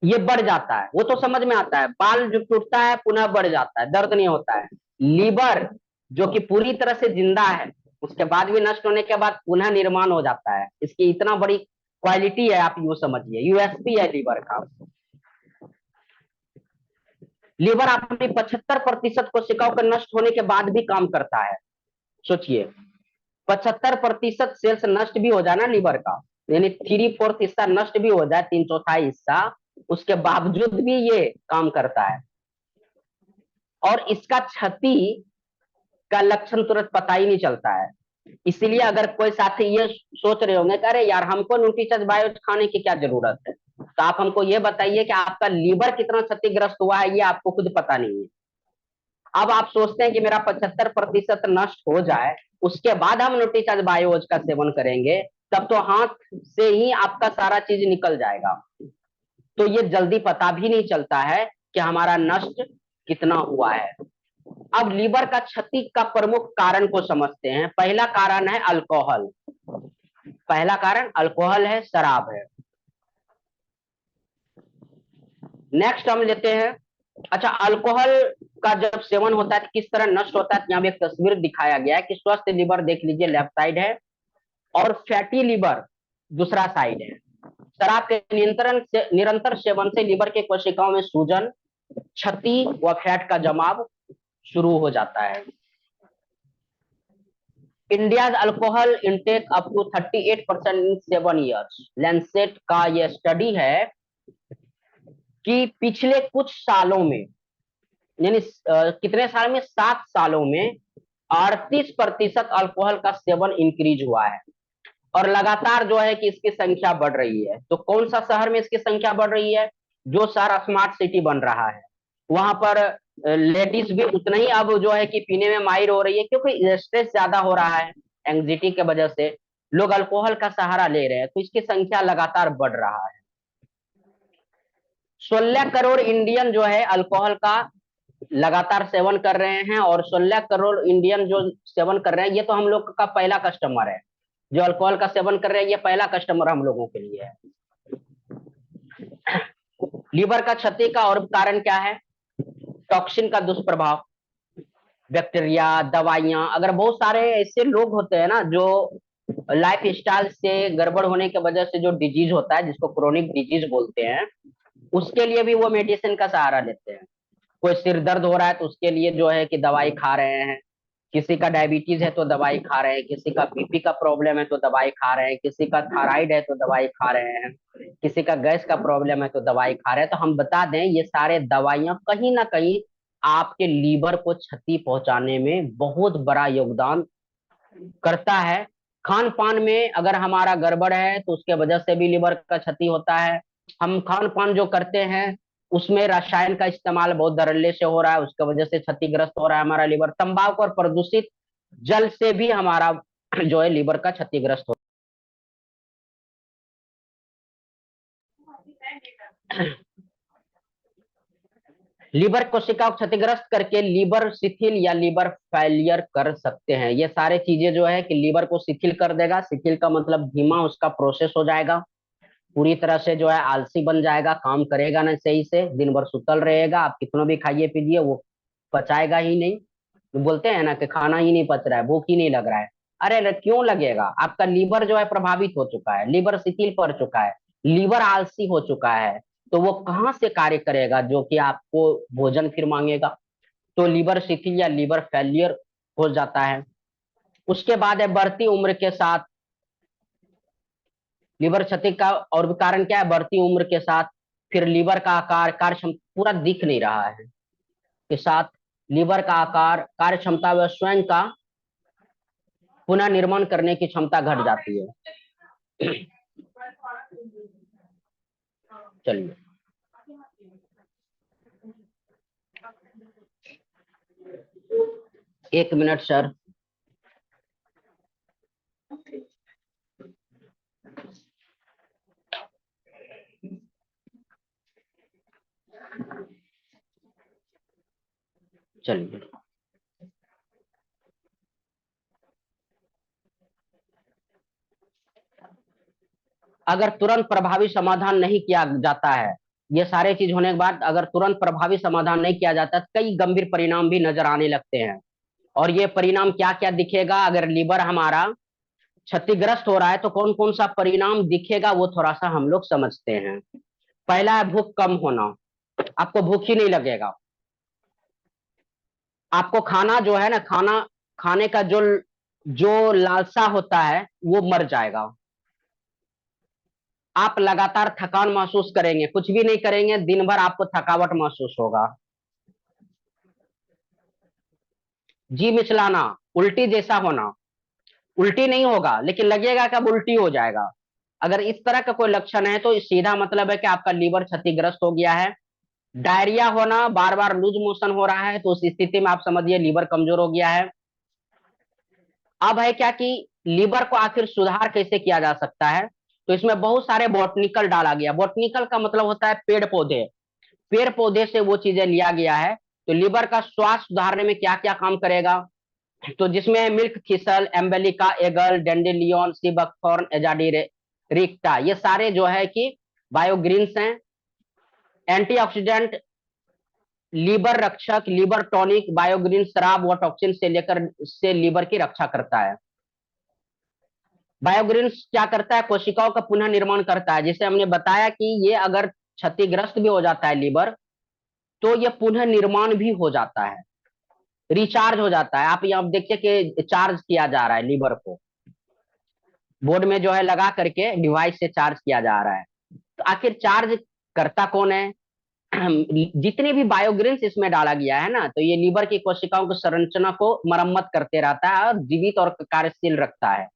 S1: ये बढ़ जाता है, वो तो समझ में आता है। बाल जो टूटता है पुनः बढ़ जाता है, दर्द नहीं होता है। लीवर जो कि पूरी तरह से जिंदा है, उसके बाद भी नष्ट होने के बाद पुनः निर्माण हो जाता है। इसकी इतना बड़ी क्वालिटी है, आप यूं समझिए, यूएसपी है लीवर का। लीवर अपनी 75% कोशिकाओं के नष्ट होने के बाद भी काम करता है। सोचिए 75% सेल्स नष्ट भी हो जाए ना लीवर का, यानी 3/4 हिस्सा नष्ट भी हो जाए, 3/4 हिस्सा, उसके बावजूद भी ये काम करता है। और इसका क्षति का लक्षण तुरंत पता ही नहीं चलता है। इसीलिए अगर कोई साथी ये सोच रहे होंगे कि अरे यार हमको न्यूट्रीचेंज बायोज खाने की क्या जरूरत है, तो आप हमको ये बताइए कि आपका लीवर कितना क्षतिग्रस्त हुआ है, ये आपको खुद पता नहीं है। अब आप सोचते हैं कि मेरा 75% नष्ट हो जाए, उसके बाद हम न्यूट्रीचेंज बायोज का सेवन करेंगे, तब तो हाथ से ही आपका सारा चीज निकल जाएगा। तो ये जल्दी पता भी नहीं चलता है कि हमारा नष्ट कितना हुआ है। अब लीवर का क्षति का प्रमुख कारण को समझते हैं। पहला कारण है अल्कोहल, पहला कारण अल्कोहल है, शराब है। नेक्स्ट हम लेते हैं, अच्छा अल्कोहल का जब सेवन होता है तो किस तरह नष्ट होता है। यहाँ भी एक तस्वीर दिखाया गया है कि स्वस्थ लीवर देख लीजिए लेफ्ट साइड है और फैटी लीवर दूसरा साइड है। शराब के निरंतर सेवन से लीवर के कोशिकाओं में सूजन, क्षति व फैट का जमाव शुरू हो जाता है। India alcohol intake up to 38% in 7 years. Lancet का यह स्टडी है कि पिछले कुछ सालों में, यानी कितने साल में, 7 सालों में 38% अल्कोहल का सेवन इंक्रीज हुआ है। और लगातार जो है कि इसकी संख्या बढ़ रही है। तो कौन सा शहर में इसकी संख्या बढ़ रही है? जो शहर स्मार्ट सिटी बन रहा है वहां पर लेडीज भी उतना ही अब जो है कि पीने में माहिर हो रही है, क्योंकि स्ट्रेस ज्यादा हो रहा है, एंग्जाइटी के वजह से लोग अल्कोहल का सहारा ले रहे हैं, तो इसकी संख्या लगातार बढ़ रहा है। 16 करोड़ इंडियन जो है अल्कोहल का लगातार सेवन कर रहे हैं, और 16 करोड़ इंडियन जो सेवन कर रहे हैं, ये तो हम लोग का पहला कस्टमर है। जो अल्कोहल का सेवन कर रहे हैं, ये पहला कस्टमर हम लोगों के लिए है। लीवर का क्षति का और कारण क्या है? टॉक्सिन का दुष्प्रभाव, बैक्टीरिया, दवाइयां। अगर बहुत सारे ऐसे लोग होते हैं ना जो लाइफ स्टाइल से गड़बड़ होने की वजह से जो डिजीज होता है, जिसको क्रोनिक डिजीज बोलते हैं, उसके लिए भी वो मेडिसिन का सहारा लेते हैं। कोई सिर दर्द हो रहा है तो उसके लिए जो है कि दवाई खा रहे हैं, किसी का डायबिटीज है तो दवाई खा रहे हैं, किसी का बीपी का प्रॉब्लम है तो दवाई खा रहे हैं, किसी का थायराइड है तो दवाई खा रहे हैं, किसी का गैस का प्रॉब्लम है तो दवाई खा रहे हैं। तो हम बता दें, ये सारे दवाइयां कहीं ना कहीं आपके लीवर को क्षति पहुंचाने में बहुत बड़ा योगदान करता है। खान पान में अगर हमारा गड़बड़ है तो उसके वजह से भी लीवर का क्षति होता है। हम खान पान जो करते हैं उसमें रसायन का इस्तेमाल बहुत धड़ल्ले से हो रहा है, उसके वजह से क्षतिग्रस्त हो रहा है हमारा लीवर। तंबाकू और प्रदूषित जल से भी हमारा जो है लीवर का क्षतिग्रस्त हो। लीवर कोशिका को क्षतिग्रस्त करके लीवर शिथिल या लीवर फेलियर कर सकते हैं। ये सारे चीजें जो है कि लीवर को शिथिल कर देगा। शिथिल का मतलब धीमा उसका प्रोसेस हो जाएगा, पूरी तरह से जो है आलसी बन जाएगा, काम करेगा ना सही से, दिन भर सुतल रहेगा। आप कितना भी खाइए पीजिए वो पचाएगा ही नहीं। बोलते हैं ना कि खाना ही नहीं पच रहा है, भूख ही नहीं लग रहा है। अरे क्यों लगेगा? आपका लीवर जो है प्रभावित हो चुका है, लीवर शिथिल पड़ चुका है, लीवर आलसी हो चुका है, तो वो कहाँ से कार्य करेगा जो कि आपको भोजन फिर मांगेगा? तो लीवर शिथिल या लीवर फेलियर हो जाता है। उसके बाद है बढ़ती उम्र के साथ लीवर क्षति का और भी कारण क्या है? बढ़ती उम्र के साथ फिर लीवर का आकार, कार्य क्षमता पूरा दिख नहीं रहा है के साथ लीवर का आकार, कार्य क्षमता व स्वयं का पुनः निर्माण करने की क्षमता घट जाती है। चलिए, एक मिनट सर। चलिए, अगर तुरंत प्रभावी समाधान नहीं किया जाता है, ये सारे चीज होने के बाद अगर तुरंत प्रभावी समाधान नहीं किया जाता, तो कई गंभीर परिणाम भी नजर आने लगते हैं। और ये परिणाम क्या क्या दिखेगा? अगर लीवर हमारा क्षतिग्रस्त हो रहा है तो कौन कौन सा परिणाम दिखेगा वो थोड़ा सा हम लोग समझते हैं। पहला है भूख कम होना। आपको भूख ही नहीं लगेगा। आपको खाना जो है ना, खाना खाने का जो जो लालसा होता है वो मर जाएगा। आप लगातार थकान महसूस करेंगे, कुछ भी नहीं करेंगे दिन भर आपको थकावट महसूस होगा। जी मिचलाना, उल्टी जैसा होना। उल्टी नहीं होगा लेकिन लगेगा कि अब उल्टी हो जाएगा। अगर इस तरह का कोई लक्षण है तो सीधा मतलब है कि आपका लीवर क्षतिग्रस्त हो गया है। डायरिया होना, बार बार लूज मोशन हो रहा है, तो उस स्थिति में आप समझिए लीवर कमजोर हो गया है। अब है क्या कि लीवर को आखिर सुधार कैसे किया जा सकता है? तो इसमें बहुत सारे बॉटनिकल डाला गया। बॉटनिकल का मतलब होता है पेड़ पौधे। पेड़ पौधे से वो चीजें लिया गया है। तो लीवर का स्वास्थ्य सुधारने में क्या क्या काम करेगा? तो जिसमें है milk thistle, emblica, aegle, dandelion, sea buckthorn, azadirachta, ये सारे जो है कि बायोग्रीन्स हैं। एंटीऑक्सीडेंट, लीवर रक्षक, लीवर टॉनिक, बायोग्रीन शराब व टॉक्सिन से लेकर से लीवर की रक्षा करता है। बायोग्रीन क्या करता है? कोशिकाओं का पुनः निर्माण करता है। जैसे हमने बताया कि ये अगर क्षतिग्रस्त भी हो जाता है लीवर, तो ये पुनः निर्माण भी हो जाता है, रिचार्ज हो जाता है। आप यहाँ देखिए कि चार्ज किया जा रहा है लीवर को, बोर्ड में जो है लगा करके डिवाइस से चार्ज किया जा रहा है। तो आखिर चार्ज करता कौन है? जितने भी बायोग्रीन्स इसमें डाला गया है ना, तो ये लीवर की कोशिकाओं की संरचना को मरम्मत करते रहता है और जीवित और कार्यशील रखता है।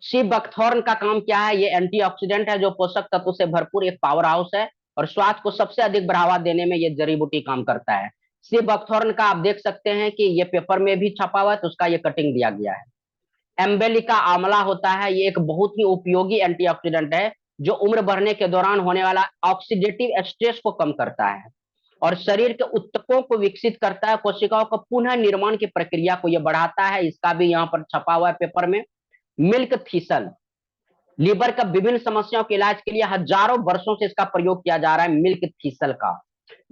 S1: सी बकथॉर्न का काम क्या है? ये एंटीऑक्सीडेंट है जो पोषक तत्व से भरपूर एक पावर हाउस है, और स्वास्थ्य को सबसे अधिक बढ़ावा देने में ये जड़ी बूटी काम करता है। सी बकथॉर्न का आप देख सकते हैं कि ये पेपर में भी छपा हुआ है, तो उसका ये कटिंग दिया गया है। एम्बेलिका आंवला होता है, ये एक बहुत ही उपयोगी एंटीऑक्सीडेंट है जो उम्र बढ़ने के दौरान होने वाला ऑक्सीडेटिव स्ट्रेस को कम करता है और शरीर के ऊतकों को विकसित करता है, कोशिकाओं का पुनः निर्माण की प्रक्रिया को यह बढ़ाता है। इसका भी यहाँ पर छपा हुआ है पेपर में। मिल्क थीसल, लीवर का विभिन्न समस्याओं के इलाज के लिए हजारों वर्षों से इसका प्रयोग किया जा रहा है। मिल्क थीसल का,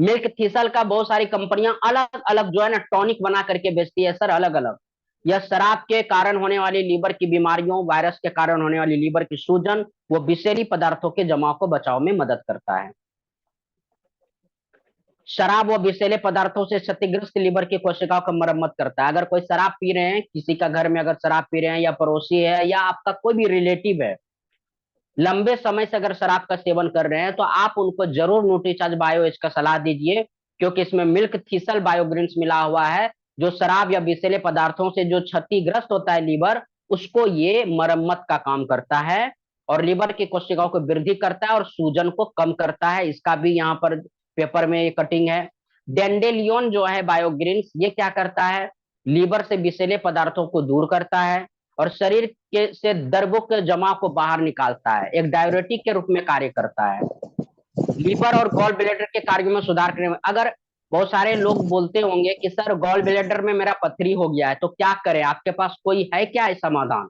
S1: मिल्क थीसल का बहुत सारी कंपनियां अलग अलग जो है ना टॉनिक बना करके बेचती है सर, अलग अलग। यह शराब के कारण होने वाली लीवर की बीमारियों, वायरस के कारण होने वाली लीवर की सूजन, वो विषैली पदार्थों के जमाव को बचाव में मदद करता है। शराब व विषैले पदार्थों से क्षतिग्रस्त लीवर की कोशिकाओं का मरम्मत करता है। अगर कोई शराब पी रहे हैं, किसी का घर में अगर शराब पी रहे हैं, या पड़ोसी है या आपका कोई भी रिलेटिव है, लंबे समय से अगर शराब का सेवन कर रहे हैं, तो आप उनको जरूर न्यूट्रीचार्ज बायो एज का सलाह दीजिए, क्योंकि इसमें मिल्क थीसल बायोग्रीन्स मिला हुआ है, जो शराब या विषैले पदार्थों से जो क्षतिग्रस्त होता है लीवर, उसको ये मरम्मत का काम करता है और लीवर की कोशिकाओं को वृद्धि करता है और सूजन को कम करता है। इसका भी यहाँ पर पेपर में ये कटिंग है। डेंडेलियन जो है बायोग्रीन्स, ये क्या करता है, लीवर से विषैले पदार्थों को दूर करता है और शरीर के से द्रवों के जमाव को बाहर निकालता है, एक डाययूरेटिक के रूप में कार्य करता है। लीवर और गॉल ब्लैडर के कार्यों में सुधार करने में, अगर बहुत सारे लोग बोलते होंगे कि सर गॉल ब्लैडर में मेरा पथरी हो गया है तो क्या करें, आपके पास कोई है क्या समाधान?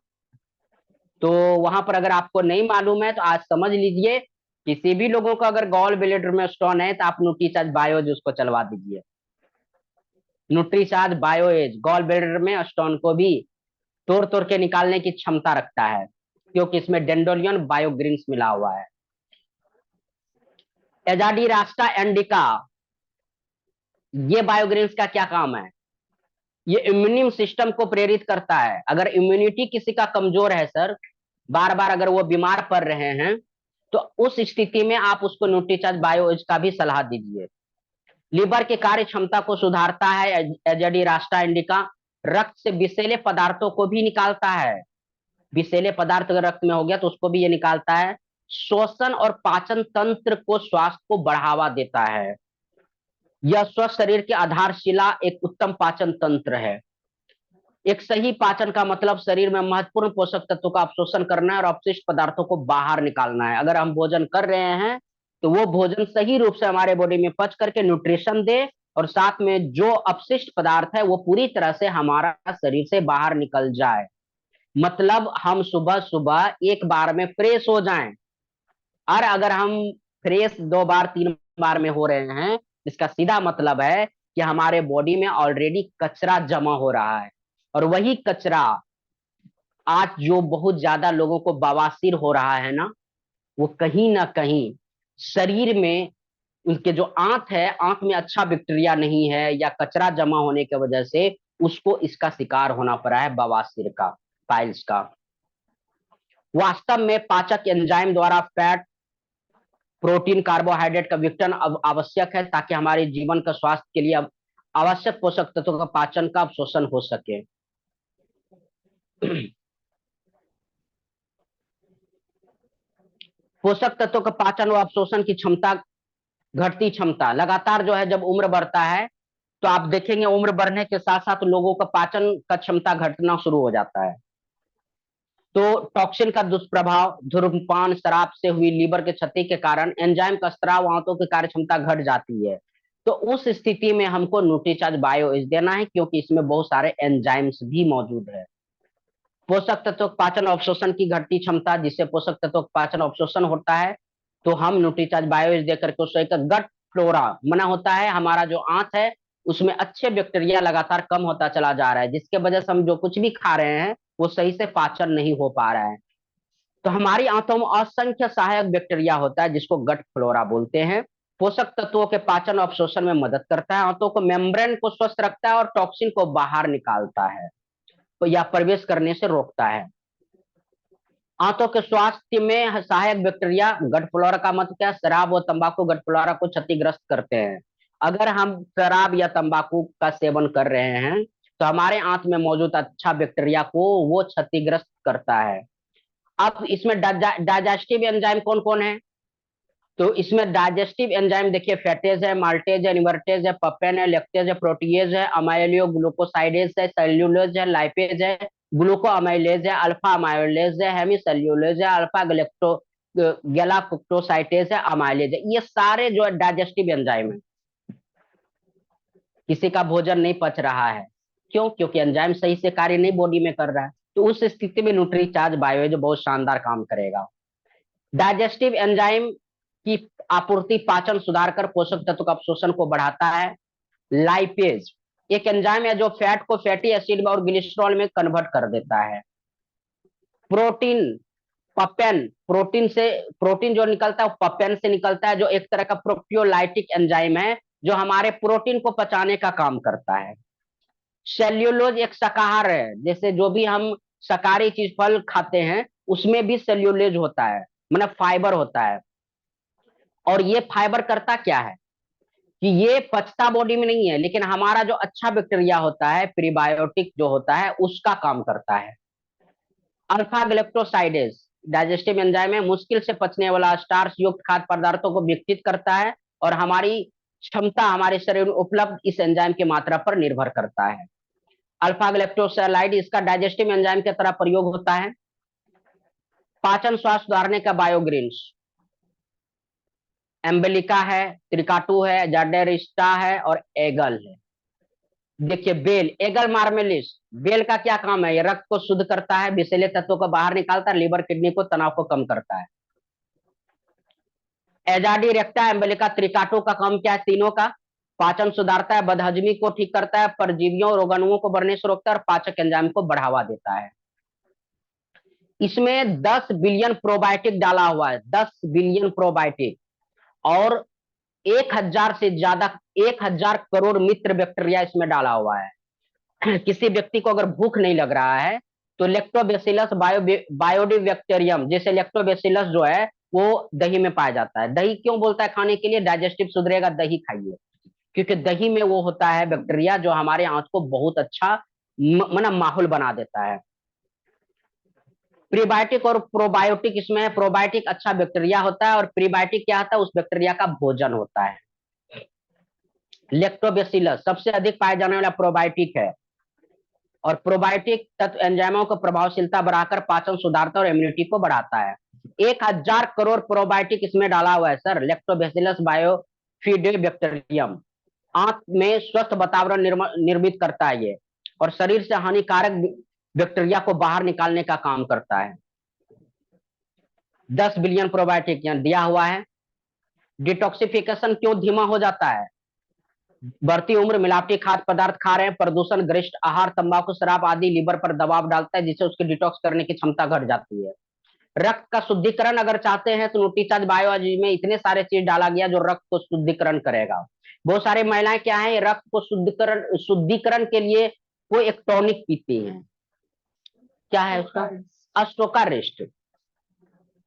S1: तो वहां पर अगर आपको नहीं मालूम है तो आज समझ लीजिए, किसी भी लोगों को अगर गॉल ब्लैडर में स्टोन है तो आप न्यूट्रीचार्ज बायोज उसको चलवा दीजिए। न्यूट्रीचार्ज बायोएज गॉल ब्लैडर में स्टोन को भी तोड़ तोड़ के निकालने की क्षमता रखता है, क्योंकि इसमें डेंडोलियन बायोग्रीन्स मिला हुआ है। एजाडीरास्टा इंडिका, ये बायोग्रीन्स का क्या काम है, ये इम्यून सिस्टम को प्रेरित करता है। अगर इम्यूनिटी किसी का कमजोर है सर, बार बार अगर वो बीमार पड़ रहे हैं, तो उस स्थिति में आप उसको न्यूट्रीचार्ज बायोएज का भी सलाह दीजिए। लीवर की कार्य क्षमता को सुधारता है एजाडीरास्टा इंडिका। रक्त से विषैले पदार्थों को भी निकालता है, विषैले पदार्थ अगर रक्त में हो गया तो उसको भी ये निकालता है। श्वसन और पाचन तंत्र को, स्वास्थ्य को बढ़ावा देता है। यह स्वस्थ शरीर की आधारशिला एक उत्तम पाचन तंत्र है। एक सही पाचन का मतलब शरीर में महत्वपूर्ण पोषक तत्वों का अवशोषण करना है और अपशिष्ट पदार्थों को बाहर निकालना है। अगर हम भोजन कर रहे हैं तो वो भोजन सही रूप से हमारे बॉडी में पच करके न्यूट्रिशन दे और साथ में जो अपशिष्ट पदार्थ है वो पूरी तरह से हमारा शरीर से बाहर निकल जाए। मतलब हम सुबह सुबह एक बार में फ्रेश हो जाएं, और अगर हम फ्रेश 2 बार 3 बार में हो रहे हैं, इसका सीधा मतलब है कि हमारे बॉडी में ऑलरेडी कचरा जमा हो रहा है। और वही कचरा आज जो बहुत ज्यादा लोगों को बवासीर हो रहा है ना, वो कहीं ना कहीं शरीर में उनके जो आंत है, आंत में अच्छा बैक्टीरिया नहीं है या कचरा जमा होने की वजह से उसको इसका शिकार होना पड़ा है, बवासीर का, पाइल्स का। वास्तव में पाचक एंजाइम द्वारा फैट, प्रोटीन, कार्बोहाइड्रेट का विघटन आवश्यक है ताकि हमारे जीवन का स्वास्थ्य के लिए आवश्यक पोषक तत्वों का पाचन का अवशोषण हो सके। पोषक तत्वों का पाचन व अवशोषण की क्षमता, घटती क्षमता लगातार जो है, जब उम्र बढ़ता है तो आप देखेंगे उम्र बढ़ने के साथ साथ लोगों का पाचन का क्षमता घटना शुरू हो जाता है। तो टॉक्सिन का दुष्प्रभाव, धूम्रपान, शराब से हुई लीवर के क्षति के कारण एंजाइम का स्त्राव, आंतों की कार्य क्षमता घट जाती है। तो उस स्थिति में हमको न्यूट्रीचार्ज बायोएज देना है, क्योंकि इसमें बहुत सारे एंजाइम्स भी मौजूद है। पोषक तत्वों पाचन अवशोषण की घटती क्षमता, जिससे पोषक तत्वों पाचन अवशोषण होता है, तो हम न्यूट्रीचार्ज बायोएज देकर के उसको एक गट फ्लोरा मना होता है, हमारा जो आंत है उसमें अच्छे बैक्टीरिया लगातार कम होता चला जा रहा है, जिसके वजह से हम जो कुछ भी खा रहे हैं वो सही से पाचन नहीं हो पा रहा है। तो हमारी आंतों में असंख्य सहायक बैक्टीरिया होता है जिसको गट फ्लोरा बोलते हैं। पोषक तत्वों के पाचन और अवशोषण में मदद करता है, आंतों को मेम्ब्रेन को स्वस्थ रखता है और टॉक्सिन को बाहर निकालता है, तो या प्रवेश करने से रोकता है। आंतों के स्वास्थ्य में सहायक बैक्टीरिया, गट फ्लोरा का मतलब क्या है, शराब व तंबाकू गट फ्लोरा को क्षतिग्रस्त करते हैं। अगर हम शराब या तंबाकू का सेवन कर रहे हैं तो हमारे आंत में मौजूद अच्छा बैक्टीरिया को वो क्षतिग्रस्त करता है। अब इसमें डाइजेस्टिव एंजाइम कौन कौन है, तो इसमें डाइजेस्टिव एंजाइम देखिए, फैटेज है, माल्टेज है, इन्वर्टेज है, पपेन है, लेक्टेज है, प्रोटीएज है, अमाइलो ग्लूकोसाइडेज है, सेल्यूलोज है, लाइपेज है, ग्लूको अमाइलेज है, अल्फा अमाइलेज है, हेमी सेल्यूलोज है, अल्फा गलेक्टो गैलाक्टोसाइटेज है, अमाइलेज है, ये सारे जो है डाइजेस्टिव एंजाइम है। किसी का भोजन नहीं पच रहा है, क्यों? क्योंकि एंजाइम सही से कार्य नहीं बॉडी में कर रहा है। तो उस स्थिति में न्यूट्रीचार्ज बायोएज बहुत शानदार काम करेगा। डाइजेस्टिव एंजाइम की आपूर्ति पाचन सुधार कर पोषक तत्व का अवशोषण को बढ़ाता है। लाइपेज एक एंजाइम है जो फैट को फैटी एसिड और ग्लिसरॉल में कन्वर्ट कर देता है। प्रोटीन पपेन, प्रोटीन जो निकलता है वो पपेन से निकलता है, जो एक तरह का प्रोटियोलाइटिक एंजाइम है जो हमारे प्रोटीन को पचाने का काम करता है। सेल्यूलोज एक शाकाहार है, जैसे जो भी हम शाकाहारी चीज फल खाते हैं उसमें भी सेल्यूलोज होता है, मतलब फाइबर होता है। और ये फाइबर करता क्या है कि ये पचता बॉडी में नहीं है, लेकिन हमारा जो अच्छा बैक्टीरिया होता है, प्रीबायोटिक जो होता है, उसका काम करता है। अल्फा ग्लेक्टोसाइडेज डाइजेस्टिव एंजाइम है, मुश्किल से पचने वाला स्टार्च युक्त खाद्य पदार्थों को विकसित करता है और हमारी क्षमता हमारे शरीर में उपलब्ध इस एंजाइम की मात्रा पर निर्भर करता है। अल्फा ग्लेक्टोसाइलाइड इसका डाइजेस्टिव एंजाइम की तरह प्रयोग होता है। पाचन स्वास्थ्य सुधारने का बायोग्रीन्स एम्बेलिका है, त्रिकाटू है, जाडेरिस्टा है और एगल है। देखिए बेल, एगल मार्मेलिस, बेल का क्या काम है? ये रक्त को शुद्ध करता है, विषैले तत्वों को बाहर निकालता है, लीवर किडनी को तनाव को कम करता है। एजाडी रेक्टा एम्बेलिका त्रिकाटू का काम क्या है? तीनों का पाचन सुधारता है, बदहजमी को ठीक करता है, परजीवियों और रोगाणुओं को बढ़ने से रोकता है और पाचक एंजाइम को बढ़ावा देता है। इसमें 10 बिलियन प्रोबायोटिक डाला हुआ है, 10 बिलियन प्रोबायोटिक, और 1000 से ज्यादा 1000 करोड़ मित्र बैक्टीरिया इसमें डाला हुआ है। किसी व्यक्ति को अगर भूख नहीं लग रहा है तो लेक्टोबैसिलस बायोडिबैक्टीरियम जैसे लेक्टोबैसिलस जो है वो दही में पाया जाता है। दही क्यों बोलता है खाने के लिए? डाइजेस्टिव सुधरेगा, दही खाइए, क्योंकि दही में वो होता है बैक्टीरिया जो हमारे आंत को बहुत अच्छा मतलब माहौल बना देता है। प्रीबायोटिक और प्रोबायोटिक इसमें है। प्रोबायोटिक अच्छा बैक्टीरिया होता है और प्रीबायोटिक क्या होता है? उस बैक्टीरिया का भोजन होता है। लेक्टोबैसिलस सबसे अधिक पाए जाने वाला प्रोबायोटिक है और प्रोबायोटिक तत्व एंजाइमों को प्रभावशीलता बढ़ाकर पाचन सुधारता और इम्यूनिटी को बढ़ाता है। 1000 करोड़ प्रोबायोटिक इसमें डाला हुआ है सर। लेक्टोबैसिलस बायोफिडोबैक्टीरियम आंत में स्वस्थ वातावरण निर्मित करता है ये, और शरीर से हानिकारक बैक्टीरिया को बाहर निकालने का काम करता है। 10 बिलियन प्रोबायोटिक यहाँ दिया हुआ है। डिटॉक्सिफिकेशन क्यों धीमा हो जाता है? बढ़ती उम्र, मिलावटी खाद्य पदार्थ खा रहे हैं, प्रदूषण ग्रस्त आहार, तंबाकू, शराब आदि लीवर पर दबाव डालता है जिससे उसकी डिटॉक्स करने की क्षमता घट जाती है। रक्त का शुद्धिकरण अगर चाहते हैं तो न्यूट्रीचार्ज बायोएज में इतने सारे चीज डाला गया जो रक्त को शुद्धिकरण करेगा। बहुत सारी महिलाएं क्या है, रक्त को शुद्धिकरण के लिए कोई एक टॉनिक पीती हैं, क्या है उसका? अस्टोका रेस्ट।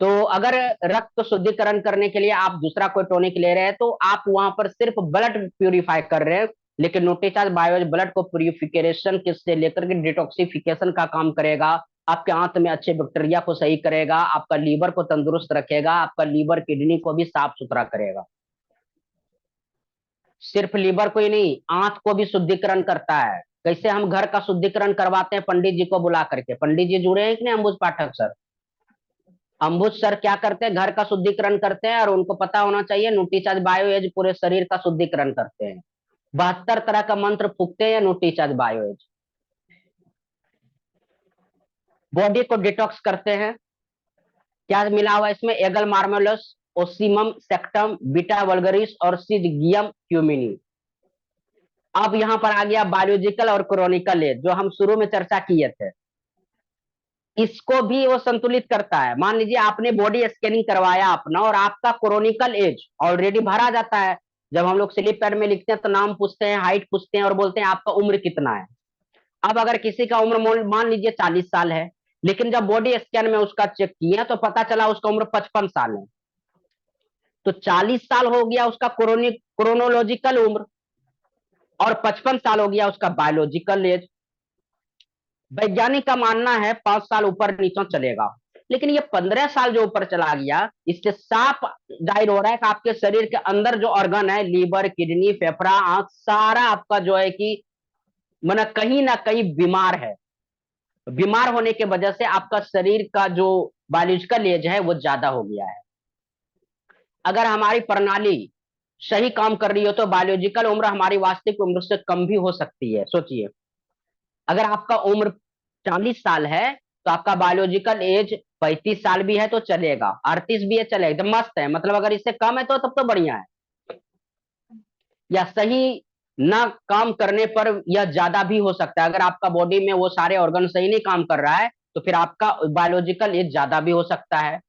S1: तो अगर रक्त शुद्धिकरण करने के लिए आप दूसरा कोई टॉनिक ले रहे हैं तो आप वहां पर सिर्फ ब्लड प्यूरिफाई कर रहे हैं, लेकिन न्यूट्रीचार्ज बायोएज ब्लड को प्यूरिफिकेशन से लेकर के डिटॉक्सिफिकेशन का काम करेगा। आपके आंत में अच्छे बैक्टीरिया को सही करेगा, आपका लीवर को तंदुरुस्त रखेगा, आपका लीवर किडनी को भी साफ सुथरा करेगा। सिर्फ लीवर को ही नहीं, आंत को भी शुद्धिकरण करता है। कैसे हम घर का शुद्धिकरण करवाते हैं? पंडित जी को बुला करके। पंडित जी जुड़े हैं कि नहीं? अंबुज पाठक सर, अंबुज सर क्या करते हैं? घर का शुद्धिकरण करते हैं, और उनको पता होना चाहिए न्यूट्रीचार्ज बायोएज पूरे शरीर का शुद्धिकरण करते हैं। 72 तरह का मंत्र फूकते हैं न्यूट्रीचार्ज बायोएज। बॉडी को डिटॉक्स करते हैं। क्या मिला हुआ इसमें? एगल मार्मेलस, ओसीमम सेक्टम, बीटा वल्गरिस और सिजिगियम क्यूमिनी। अब यहां पर आ गया बायोलॉजिकल और क्रोनिकल एज, जो हम शुरू में चर्चा किए थे। इसको भी वो संतुलित करता है। मान लीजिए आपने बॉडी स्कैनिंग करवाया अपना और आपका क्रोनिकल एज ऑलरेडी भरा जाता है। जब हम लोग स्लिप पैड में लिखते हैं तो नाम पूछते हैं, हाइट पूछते हैं और बोलते हैं आपका उम्र कितना है। अब अगर किसी का उम्र मान लीजिए 40 साल है, लेकिन जब बॉडी स्कैन में उसका चेक किया तो पता चला उसका उम्र 55 साल है, तो 40 साल हो गया उसका क्रोनोलॉजिकल उम्र और 55 साल हो गया उसका बायोलॉजिकल एज। वैज्ञानिक का मानना है 5 साल ऊपर नीचे चलेगा, लेकिन ये 15 साल जो ऊपर चला गया, इससे साफ जाहिर हो रहा है कि आपके शरीर के अंदर जो ऑर्गन है, लीवर, किडनी, फेफड़ा, आंख, सारा आपका जो है कि कहीं ना कहीं बीमार है। बीमार होने की वजह से आपका शरीर का जो बायोलॉजिकल एज है वो ज्यादा हो गया है। अगर हमारी प्रणाली सही काम कर रही हो तो बायोलॉजिकल उम्र हमारी वास्तविक उम्र से कम भी हो सकती है। सोचिए, अगर आपका उम्र 40 साल है तो आपका बायोलॉजिकल एज 35 साल भी है तो चलेगा, 38 भी है चलेगा, एकदम मस्त है। मतलब अगर इससे कम है तो तब तो बढ़िया है। या सही ना काम करने पर यह ज्यादा भी हो सकता है। अगर आपका बॉडी में वो सारे ऑर्गन सही नहीं काम कर रहा है तो फिर आपका बायोलॉजिकल एज ज्यादा भी हो सकता है।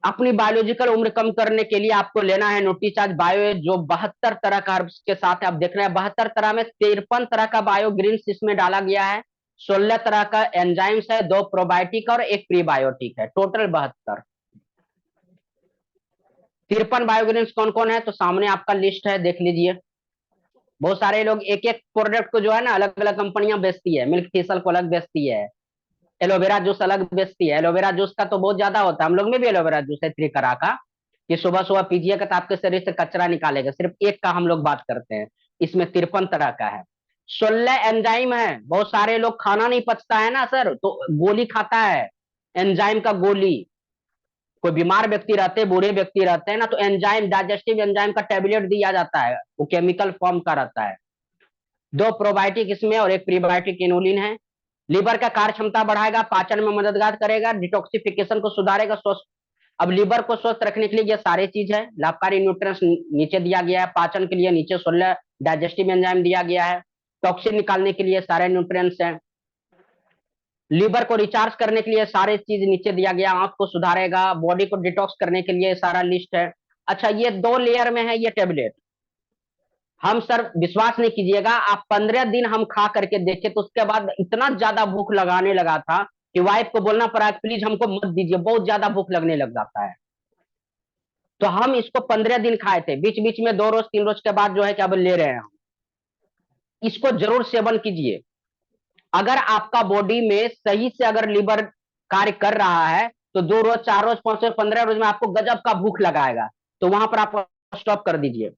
S1: अपनी बायोलॉजिकल उम्र कम करने के लिए आपको लेना है न्यूट्रीचार्ज बायो एज, जो 72 तरह का हर्ब्स के साथ है। आप देख रहे हैं 72 तरह में 53 तरह का बायोग्रीन्स इसमें डाला गया है, 16 तरह का एंजाइम्स है, 2 प्रोबायोटिक और 1 प्रीबायोटिक है, टोटल 72। 53 बायोग्रीन्स कौन कौन है तो सामने आपका लिस्ट है, देख लीजिए। बहुत सारे लोग एक एक प्रोडक्ट को जो है ना अलग अलग कंपनियां बेचती है। मिल्क थिसल को अलग बेचती है, एलोवेरा जूस अलग बेचती है। एलोवेरा जूस का तो बहुत ज्यादा होता है, हम लोग में भी एलोवेरा जूस है त्रिकरा का, कि सुबह सुबह पीजिएगा तो आपके शरीर से कचरा निकालेगा। सिर्फ एक का हम लोग बात करते हैं, इसमें 53 तरह का है। 16 एंजाइम है। बहुत सारे लोग खाना नहीं पचता है ना सर, तो गोली खाता है, एंजाइम का गोली। कोई बीमार व्यक्ति रहते हैं, बूढ़े व्यक्ति रहते हैं ना, तो एंजाइम, डाइजेस्टिव एंजाइम का टेबलेट दिया जाता है, वो केमिकल फॉर्म का रहता है। 2 प्रोबायोटिक इसमें और 1 प्रीबायोटिक इनुलिन है। लीवर का कार्य क्षमता बढ़ाएगा, पाचन में मददगार करेगा, डिटॉक्सिफिकेशन को सुधारेगा, स्वस्थ। अब लीवर को स्वस्थ रखने के लिए ये सारे चीज है। लाभकारी न्यूट्रिएंट्स नीचे दिया गया है, पाचन के लिए नीचे 16 डाइजेस्टिव एंजाइम दिया गया है, टॉक्सिन निकालने के लिए सारे न्यूट्रिएंट्स हैं, लीवर को रिचार्ज करने के लिए सारे चीज नीचे दिया गया, आंख को सुधारेगा, बॉडी को डिटॉक्स करने के लिए सारा लिस्ट है। अच्छा, ये 2 लेयर में है ये टेबलेट। हम सर विश्वास नहीं कीजिएगा, आप 15 दिन हम खा करके देखे तो उसके बाद इतना ज्यादा भूख लगाने लगा था कि वाइफ को बोलना पड़ा प्लीज हमको मत दीजिए, बहुत ज्यादा भूख लगने लग जाता है। तो हम इसको 15 दिन खाए थे, बीच बीच में 2 रोज 3 रोज के बाद जो है कि अब ले रहे हैं हम। इसको जरूर सेवन कीजिए। अगर आपका बॉडी में सही से अगर लीवर कार्य कर रहा है तो 2 रोज 4 रोज 5 रोज 15 रोज में आपको गजब का भूख लगाएगा, तो वहां पर आप स्टॉप कर दीजिए,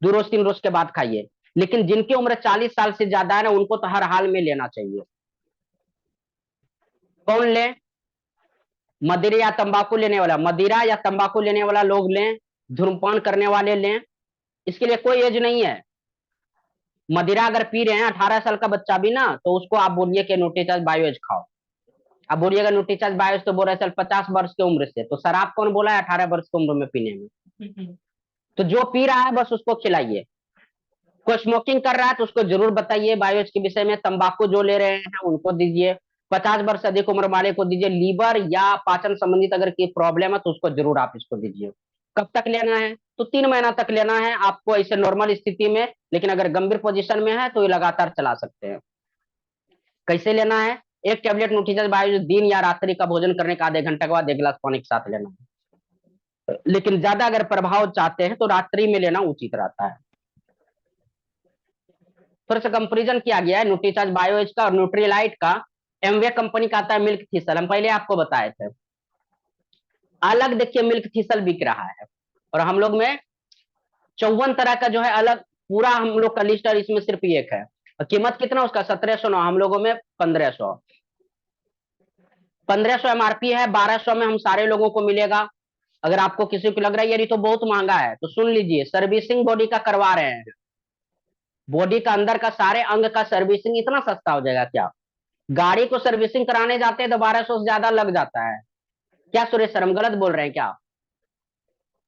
S1: 2 रोज 3 रोज के बाद खाइए। लेकिन जिनकी उम्र 40 साल से ज्यादा है ना, उनको तो हर हाल में लेना चाहिए। कौन ले? मदिरा या तंबाकू लेने वाला, मदिरा या तंबाकू लेने वाला लोग लें, धूम्रपान करने वाले लें, इसके लिए कोई एज नहीं है। मदिरा अगर पी रहे हैं 18 साल का बच्चा भी ना, तो उसको आप बोलिए कि न्यूट्रीचार्ज बायो एज खाओ। अब बोलिएगा न्यूट्रीचार्ज बायो एज तो बोल रहे चल 50 वर्ष की उम्र से, तो शराब कौन बोला है 18 वर्ष की उम्र में पीने में? तो जो पी रहा है बस उसको खिलाइए। कोई स्मोकिंग कर रहा है तो उसको जरूर बताइए बायो एज के विषय में। तंबाकू जो ले रहे हैं उनको दीजिए, 50 वर्ष से अधिक उम्र वाले को दीजिए। लीवर या पाचन संबंधित अगर कोई प्रॉब्लम है तो उसको जरूर आप इसको दीजिए। कब तक लेना है तो 3 महीना तक लेना है आपको, ऐसे नॉर्मल स्थिति में। लेकिन अगर गंभीर पोजीशन में है तो ये लगातार चला सकते हैं। कैसे लेना है? 1 टेबलेट न्यूट्रीचार्ज बायो दिन या रात्रि का भोजन करने का आधे घंटे के बाद 1 गिलास पानी के साथ लेना है। लेकिन ज्यादा अगर प्रभाव चाहते हैं तो रात्रि में लेना उचित रहता है। फिर से कंपेरिजन किया गया है न्यूट्रीचार्ज बायो एज का और न्यूट्रीलाइट का। एमवे कंपनी का आता है मिल्क थिसल, हम पहले आपको बताए थे। अलग देखिए मिल्क थिसल बिक रहा है, और हम लोग में 54 तरह का जो है अलग पूरा हम लोग का लिस्ट है, इसमें सिर्फ एक है। और कीमत कितना उसका? 1709, हम लोगों में 1500। 1500 एमआरपी है, 1200 में हम सारे लोगों को मिलेगा। अगर आपको किसी को लग रहा है यार ये तो बहुत महंगा है, तो सुन लीजिए, सर्विसिंग बॉडी का करवा रहे हैं। बॉडी का अंदर का सारे अंग का सर्विसिंग इतना सस्ता हो जाएगा क्या? गाड़ी को सर्विसिंग कराने जाते हैं तो 1200 से ज्यादा लग जाता है। क्या सुरेश सर हम गलत बोल रहे हैं क्या?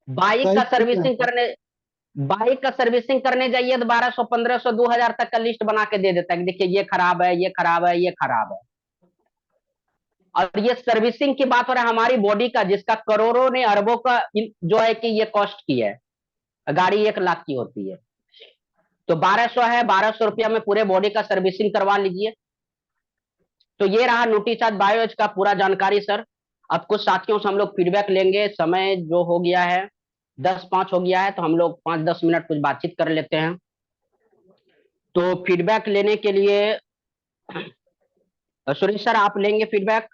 S1: बाइक
S3: सही
S1: का
S3: बोल रहे हैं
S1: सर्विसिंग
S3: सर।
S1: करने बाइक का सर्विसिंग करने जाइए तो 1200 1500 2000 तक का लिस्ट बना के दे देता है कि देखिए ये खराब है, ये खराब है, ये खराब है। और ये सर्विसिंग की बात हो रहा है हमारी बॉडी का, जिसका करोड़ों ने अरबों का जो है कि ये कॉस्ट की है। गाड़ी 1 लाख की होती है, तो 1200 है, 1200 रुपया में पूरे बॉडी का सर्विसिंग करवा लीजिए। तो ये रहा न्यूट्रीचार्ज बायो एज का पूरा जानकारी सर। अब कुछ साथियों से हम लोग फीडबैक लेंगे। समय जो हो गया है 10:05 हो गया है, तो हम लोग 5-10 मिनट कुछ बातचीत कर लेते हैं। तो फीडबैक लेने के लिए सुरेश सर आप लेंगे फीडबैक?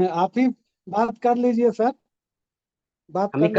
S3: आप ही बात कर लीजिए सर, बात
S1: हम
S3: कर
S1: ही कर